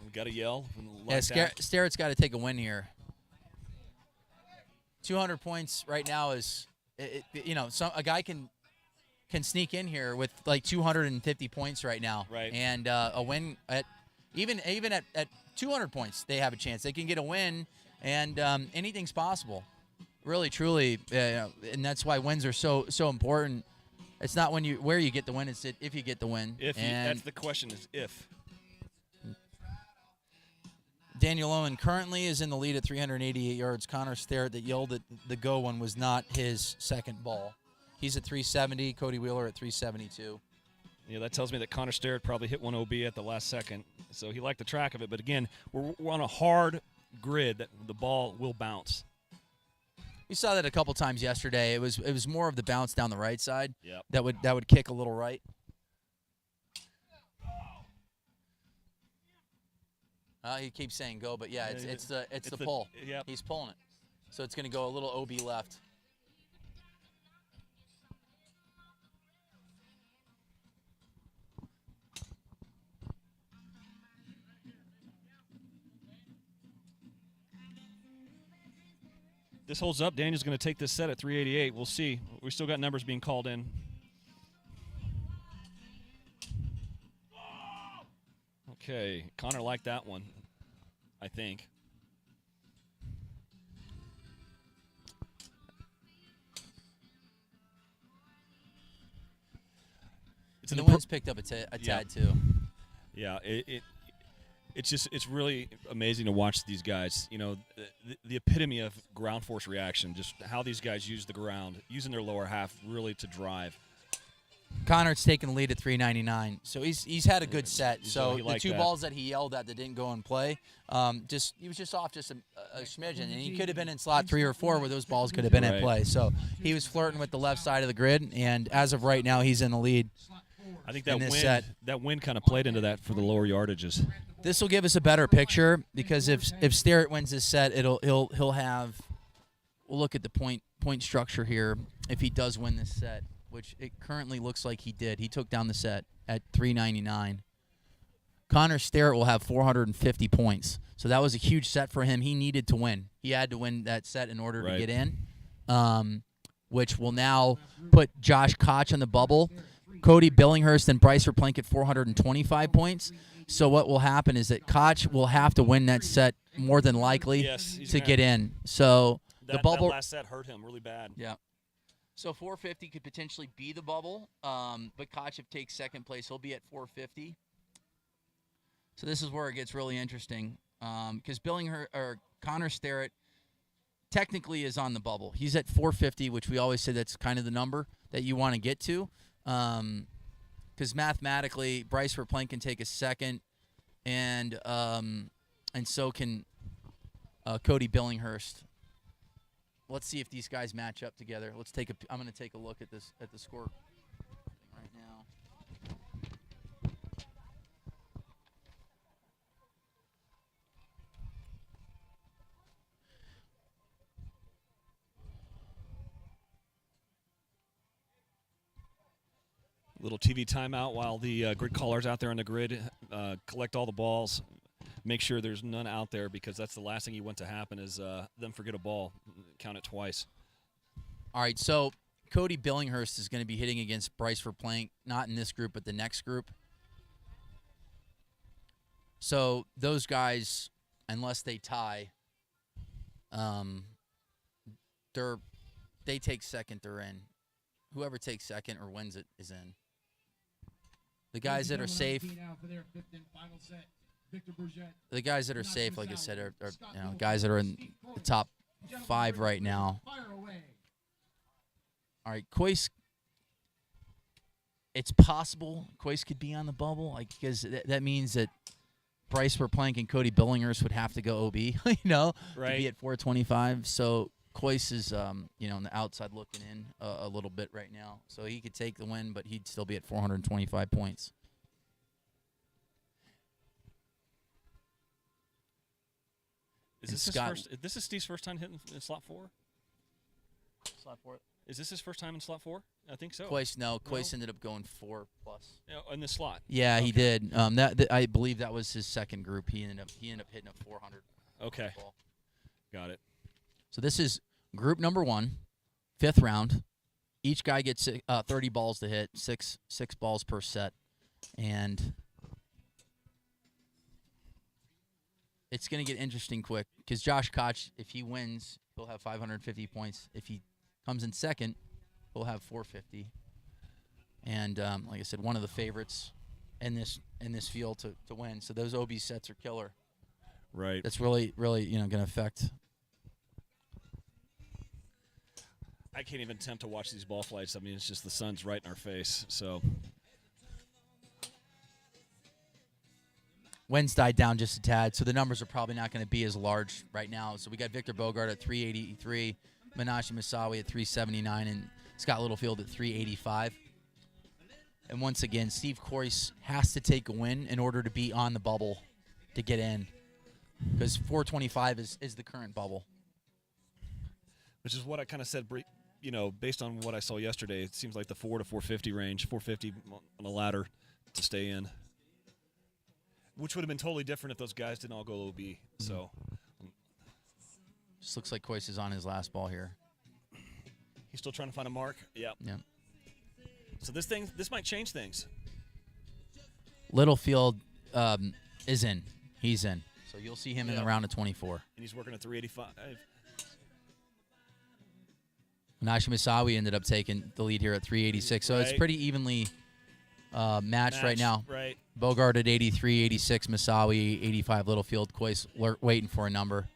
We got to yell. Starrett's got to take a win here. 200 points right now is, a guy can sneak in here with like 250 points right now. Right. And a win at even at 200 points, they have a chance. They can get a win, and anything's possible. Really, truly, and that's why wins are so important. It's not where you get the win; it's if you get the win. That's the question: is if. Daniel Owen currently is in the lead at 388 yards. Connor Starrett, that yelled at the go one, was not his second ball. He's at 370. Cody Wheeler at 372. Yeah, that tells me that Connor Starrett probably hit one OB at the last second. So he liked the track of it. But again, we're on a hard grid that the ball will bounce. We saw that a couple times yesterday. It was more of the bounce down the right side. Yep. That would kick a little right. He keeps saying go, but yeah, it's the pull. Yep. He's pulling it. So it's going to go a little OB left. This holds up. Daniel's going to take this set at 388. We'll see. We still got numbers being called in. Okay, Connor liked that one, I think. And the wind's picked up a tad too. Yeah, it's really amazing to watch these guys. The epitome of ground force reaction, just how these guys use the ground, using their lower half really to drive. Connor's taking the lead at 399, so he's had a good set. So the two that. balls that he yelled at that didn't go in play, he was just off just a smidgen, and he could have been in slot 3 or 4 where those balls could have been in play. So he was flirting with the left side of the grid, and as of right now, he's in the lead. I think in that this set. wind kind of played into that for the lower yardages. This will give us a better picture because if Starrett wins this set, he'll have. We'll look at the point structure here. If he does win this set, which it currently looks like he did, he took down the set at 399. Connor Starrett will have 450 points, so that was a huge set for him. He needed to win. He had to win that set in order to get in, which will now put Josh Koch on the bubble. Cody Billinghurst and Bryce Verplank at 425 points. So what will happen is that Koch will have to win that set more than likely to get in. So the bubble that last set hurt him really bad. Yeah. So 450 could potentially be the bubble, but Koch, if takes second place, he'll be at 450. So this is where it gets really interesting because Connor Starrett technically is on the bubble. He's at 450, which we always say that's kind of the number that you want to get to. Because mathematically, Bryce Verplank can take a second, and so can Cody Billinghurst. Let's see if these guys match up together. I'm going to take a look at the score right now. Little TV timeout while the grid callers out there on the grid collect all the balls. Make sure there's none out there because that's the last thing you want to happen is them forget a ball. Count it twice. All right, so Cody Billinghurst is going to be hitting against Bryce Verplank, not in this group, but the next group. So those guys, unless they tie, they take second, they're in. Whoever takes second or wins it is in. The guys that are safe, like I said, are guys that are in the top 5 right now. All right, Kois. It's possible Kois could be on the bubble, because that means that Bryce Verplank and Cody Billinghurst would have to go OB, to be at 425. So Kois is, on the outside looking in a little bit right now. So he could take the win, but he'd still be at 425 points. This is Steve's first time hitting in slot 4? Slot 4? Is this his first time in slot 4? I think so. Kois ended up going 4+. In the slot. Yeah, he did. I believe that was his second group. He ended up hitting a 400. Okay. Got it. So this is group number 1, 5th round. Each guy gets 30 balls to hit, six balls per set, and it's going to get interesting quick because Josh Koch, if he wins, he'll have 550 points. If he comes in second, he'll have 450. And like I said, one of the favorites in this field to win. So those OB sets are killer. Right. That's really going to affect. I can't even attempt to watch these ball flights. I mean, it's just the sun's right in our face. So Wind's died down just a tad, so the numbers are probably not going to be as large right now. So we got Victor Bogart at 383, Menashe Masawi at 379, and Scott Littlefield at 385. And once again, Steve Kois has to take a win in order to be on the bubble to get in, because 425 is the current bubble. Which is what I kind of said, based on what I saw yesterday. It seems like the 4 to 450 range, 450 on a ladder to stay in. Which would have been totally different if those guys didn't all go OB. So, just looks like Kois is on his last ball here. He's still trying to find a mark. Yep. Yeah. So this might change things. Littlefield is in. He's in. So you'll see him in the round of 24. And he's working at 385. Menashe Masawi ended up taking the lead here at 386. So it's pretty evenly matched right now. Right. Bogart at 83, 86, Masawi, 85, Littlefield, Kois waiting for a number.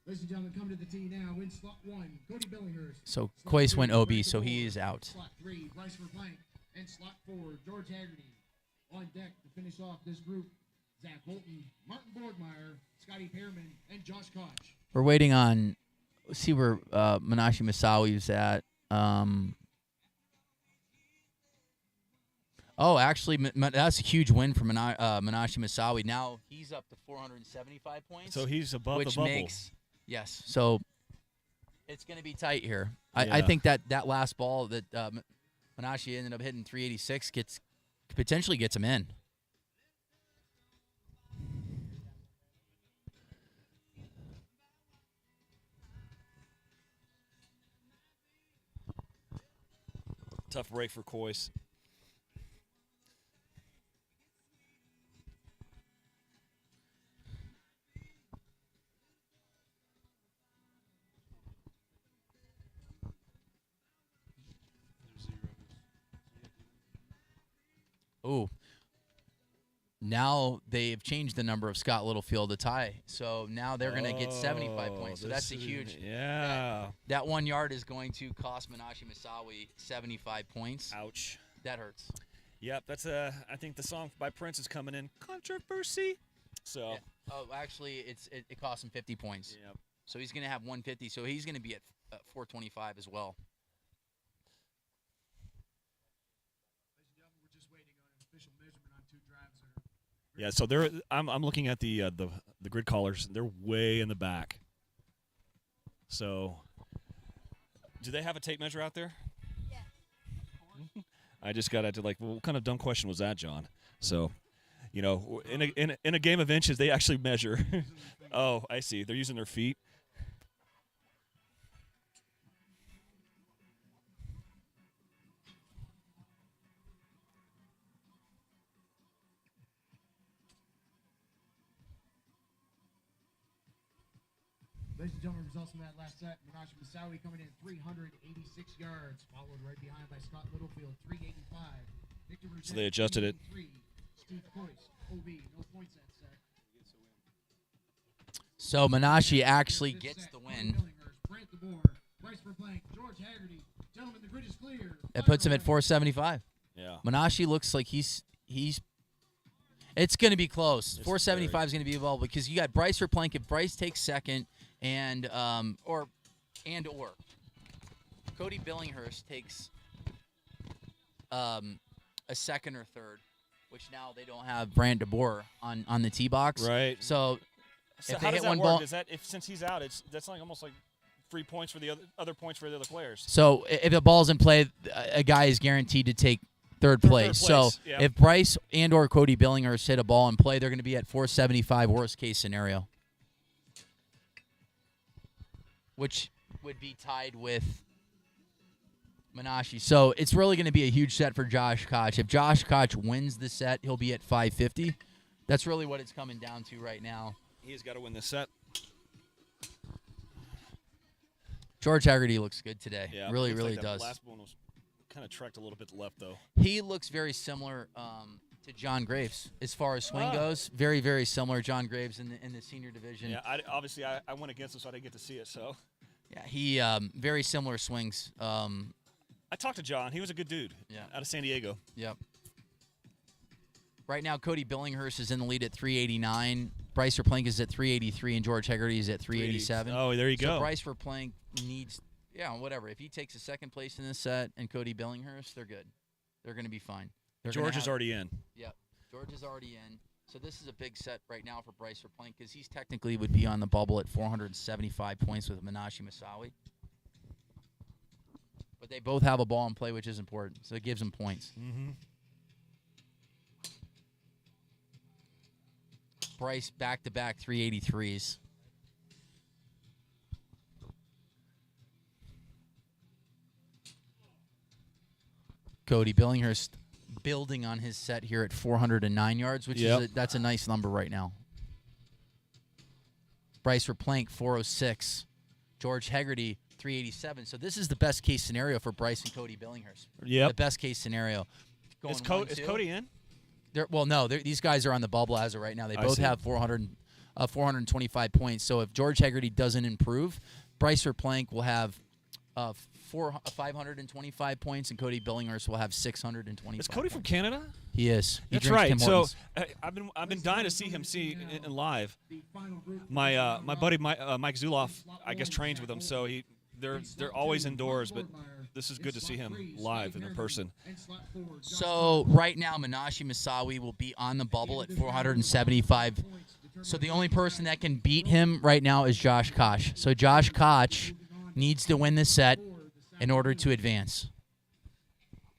Ladies and gentlemen, come to the tee now. In slot 1, Cody Billinghurst. So Kois went OB, so he is out. Slot 3, Bryce Verplank. And slot 4, George Haggerty. On deck to finish off this group, Zach Bolton, Martin Borgmeyer, Scotty Pearman, and Josh Koch. We're waiting on Let's see where Menashe Masawi is at. Actually, that's a huge win for Menashe Masawi. Now he's up to 475 points. So he's above the which bubble. makes so it's going to be tight here. I Yeah. think that last ball that Menashe ended up hitting 386 potentially gets him in. Tough break for Coyce. Ooh. Now they've changed the number of Scott Littlefield to tie. So now they're going to get 75 points. So that's a huge. Yeah. That 1 yard is going to cost Menashe Masawi 75 points. Ouch. That hurts. Yep, that's I think the song by Prince is coming in. Controversy. So. Yeah. Oh, actually, it costs him 50 points. Yep. So he's going to have 150. So he's going to be at 425 as well. Ladies and gentlemen, we're just waiting on an official measurement on 2 drives that are Yeah, so they're I'm looking at the grid callers. They're way in the back. So, do they have a tape measure out there? Yeah. I just got to like, well, what kind of dumb question was that, John? So, you know, in a game of inches, they actually measure. Oh, I see. They're using their feet. Ladies and gentlemen, results from that last set. Menashe Masawi coming in 386 yards, followed right behind by Scott Littlefield, 385. Victor So they adjusted it. 3. Steve Coyce, OB, no points that set. So Menashe actually gets the win. Brant DeBoer, Bryce Verplank, George Haggerty. Gentlemen, the grid is clear. It puts him at 475. Yeah. Menashe looks like he's. It's going to be close. It's 475 is going to be involved because you got Bryce Verplank. If Bryce takes second, and or Cody Billinghurst takes a second or third, which now they don't have Brant DeBoer on the tee box. Right. So So if how they does hit that one work? ball, Is that since he's out, that's like almost like free points for the other points for the other players. so if the ball's in play, a guy is guaranteed to take third place. So yep. if Bryce and or Cody Billinghurst hit a ball in play, they're going to be at 475, worst case scenario, which would be tied with Menashe. So it's really going to be a huge set for Josh Koch. If Josh Koch wins the set, he'll be at 550. That's really what it's coming down to right now. He's got to win this set. George Haggerty looks good today. Yeah, really, looks really like that does. last one was kind of trekked a little bit left though. He looks very similar to John Graves as far as swing goes. Very, very similar. John Graves in the senior division. Yeah, obviously I went against him, so I didn't get to see it. So Yeah, he very similar swings. I talked to John. He was a good dude. Yeah. Out of San Diego. Yep. Right now, Cody Billinghurst is in the lead at 389. Bryce Verplank is at 383, and George Haggerty is at 387. Oh, there you go. So Bryce Verplank needs, whatever. If he takes a second place in this set and Cody Billinghurst, they're good. They're going to be fine. George is already in. Yep. George is already in. So this is a big set right now for Bryce Verplank because he's technically would be on the bubble at 475 points with Menashe Masawi. But they both have a ball in play, which is important. So it gives them points. Mm-hmm. Bryce back-to-back 383s. Cody Billinghurst building on his set here at 409 yards, which is that's a nice number right now. Bryce Verplank 406. George Haggerty 387. So this is the best case scenario for Bryce and Cody Billinghurst. Yep. The best case scenario. Is Cody in? These guys are on the bubble as of right now. They I both see. have 425 points. So if George Haggerty doesn't improve, Bryce Verplank will have 525 points, and Cody Billinghurst will have 625. Is Cody from points. Canada? He is. He That's drinks right. Tim So Hortons. I've been dying to see him in live. My buddy Mike Zuloff, I guess, trains with him, so they're always indoors, but this is good to see him live and in person. So right now, Menashe Masawi will be on the bubble at 475. So the only person that can beat him right now is Josh Koch. So Josh Koch needs to win this set in order to advance.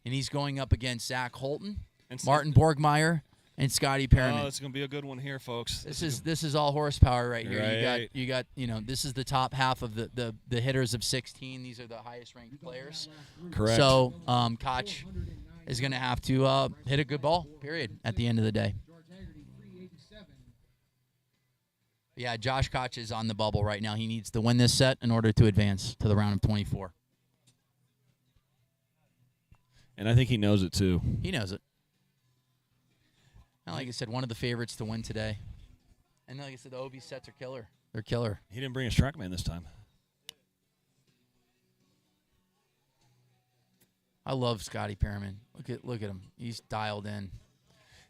And he's going up against Zach Holton, Martin Borgmeyer, and Scotty Pearman. Oh, it's going to be a good one here, folks. This is all horsepower right here. Right. You got this is the top half of the hitters of 16. These are the highest ranked players. Correct. So Koch is going to have to hit a good ball, period, at the end of the day. Yeah, Josh Koch is on the bubble right now. He needs to win this set in order to advance to the round of 24. And I think he knows it, too. He knows it. And like I said, one of the favorites to win today. And like I said, the OB sets are killer. They're killer. He didn't bring his TrackMan this time. I love Scotty Pearman. Look at him. He's dialed in.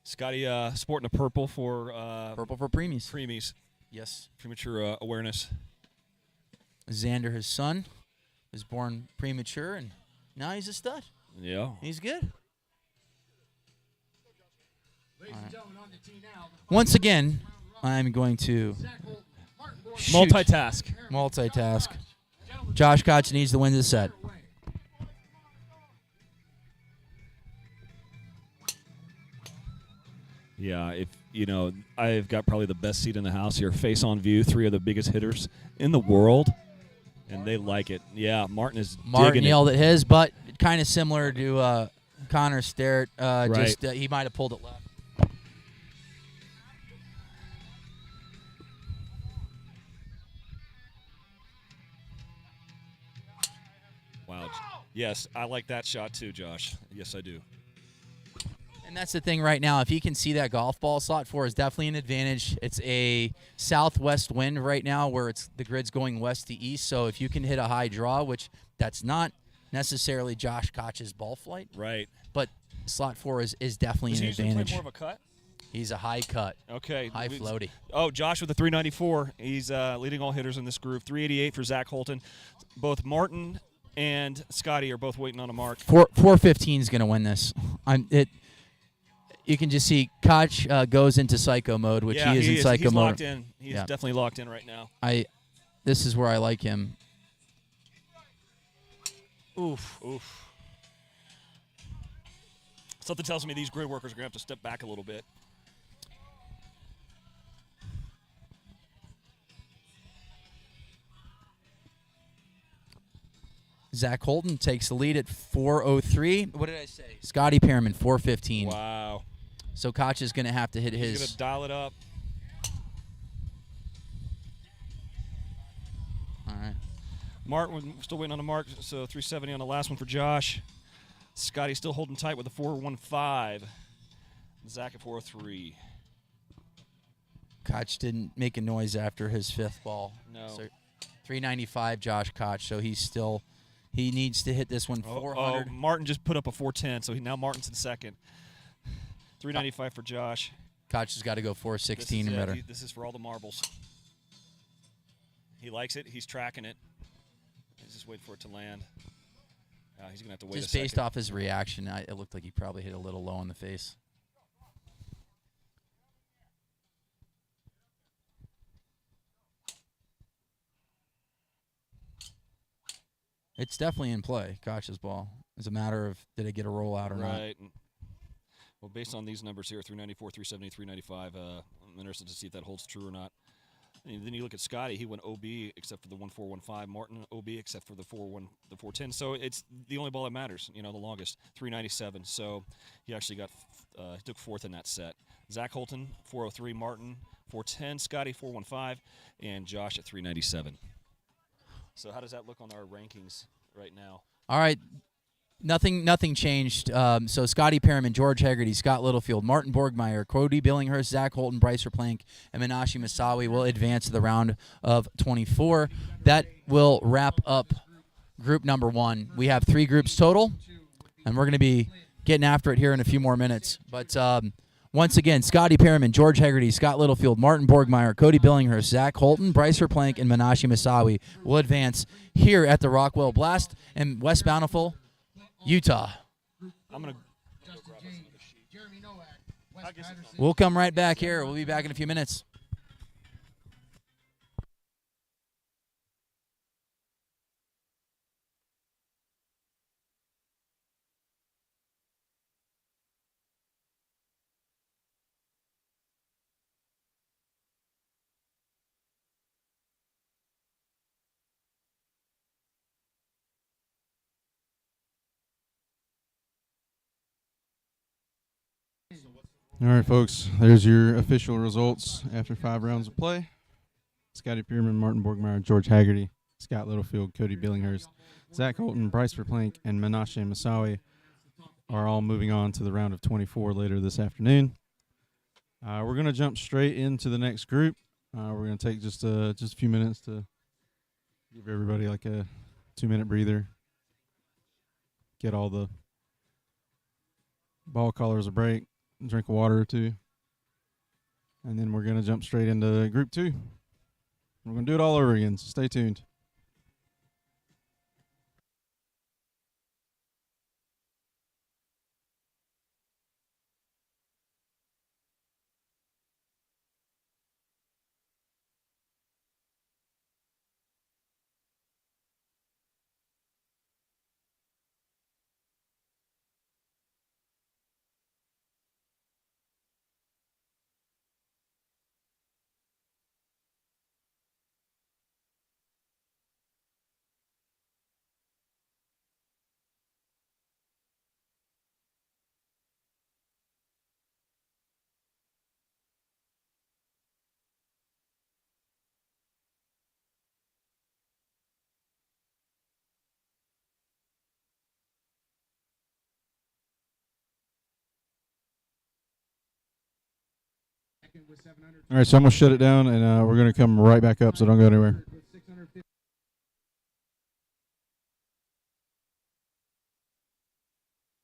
Scotty sporting a purple for Purple for preemies. preemies. Yes. Premature awareness. Xander, his son, was born premature, and now he's a stud. Yeah. He's good. Ladies and gentlemen, on the tee now. Once again, I'm going to shoot. Multitask. Josh Koch needs to win this set. Yeah, if I've got probably the best seat in the house here, face on view, 3 of the biggest hitters in the world, and they like it. Yeah, Martin Martin digging yelled at his, but kind of similar to Connor Sterrett. Right. Just he might have pulled it left. Wow. Yes, I like that shot too, Josh. Yes, I do. And that's the thing right now. If you can see that golf ball, slot 4 is definitely an advantage. It's a southwest wind right now where the grid's going west to east. So if you can hit a high draw, which that's not necessarily Josh Koch's ball flight. Right. But slot 4 is definitely Does an he usually advantage. play more of a cut? He's a high cut. Okay. High floaty. Oh, Josh with a 394. He's leading all hitters in this group. 388 for Zach Holton. Both Martin and Scotty are both waiting on a mark. 415 is going to win this. You can just see Koch goes into psycho mode, which Yeah, he is in psycho he's mode. locked in. He's definitely locked in right now. This is where I like him. Oof. Something tells me these grid workers are going to have to step back a little bit. Zach Holton takes the lead at 403. What did I say? Scotty Pearman, 415. Wow. So Koch is going to have to hit He's going his. to dial it up. All right. Martin, we're still waiting on a mark, so 370 on the last one for Josh. Scotty still holding tight with a 415. Zach at 403. Koch didn't make a noise after his 5th ball. No. So 395, Josh Koch. So he needs to hit this one 400. Martin just put up a 410, so now Martin's in second. 395 for Josh. Koch has got to go 416 and better. This is for all the marbles. He likes it. He's tracking it. He's just waiting for it to land. He's going to have to wait Just a second. based off his reaction, it looked like he probably hit a little low in the face. It's definitely in play, Koch's ball. It's a matter of did it get a roll out or not. Right. Well, based on these numbers here, 394, 370, 395, I'm interested to see if that holds true or not. And then you look at Scotty, he went OB except for the 1415. Martin OB except for the 410. So it's the only ball that matters, the longest, 397. So he actually got he took 4th in that set. Zach Holton 403, Martin 410, Scotty 415, and Josh at 397. So how does that look on our rankings right now? All right. Nothing changed. So Scotty Pearman, George Hegarty, Scott Littlefield, Martin Borgmeyer, Cody Billinghurst, Zach Holton, Bryce Plank, and Menashe Masawi will advance to the round of 24. That will wrap up group number 1. We have 3 groups total, and we're going to be getting after it here in a few more minutes. But once again, Scotty Pearman, George Hegarty, Scott Littlefield, Martin Borgmeyer, Cody Billinghurst, Zach Holton, Bryce Verplank, and Menashe Masawi will advance here at the Rockwell Blast in West Bountiful, Utah. I'm going to. Justin James, Jeremy Nowak, Wes Patterson. We'll come right back here. We'll be back in a few minutes. All right, folks, there's your official results after 5 rounds of play. Scotty Pearman, Martin Borgmeyer, George Hegarty, Scott Littlefield, Cody Billinghurst, Zach Holton, Bryce Verplank, and Menashe Masawi are all moving on to the round of 24 later this afternoon. We're going to jump straight into the next group. We're going to take just a few minutes to give everybody like a 2-minute breather, get all the ball callers a break, drink of water or 2, and then we're going to jump straight into group 2. We're going to do it all over again, so stay tuned. Second with 700. All right, so I'm going to shut it down, and we're going to come right back up, so don't go anywhere.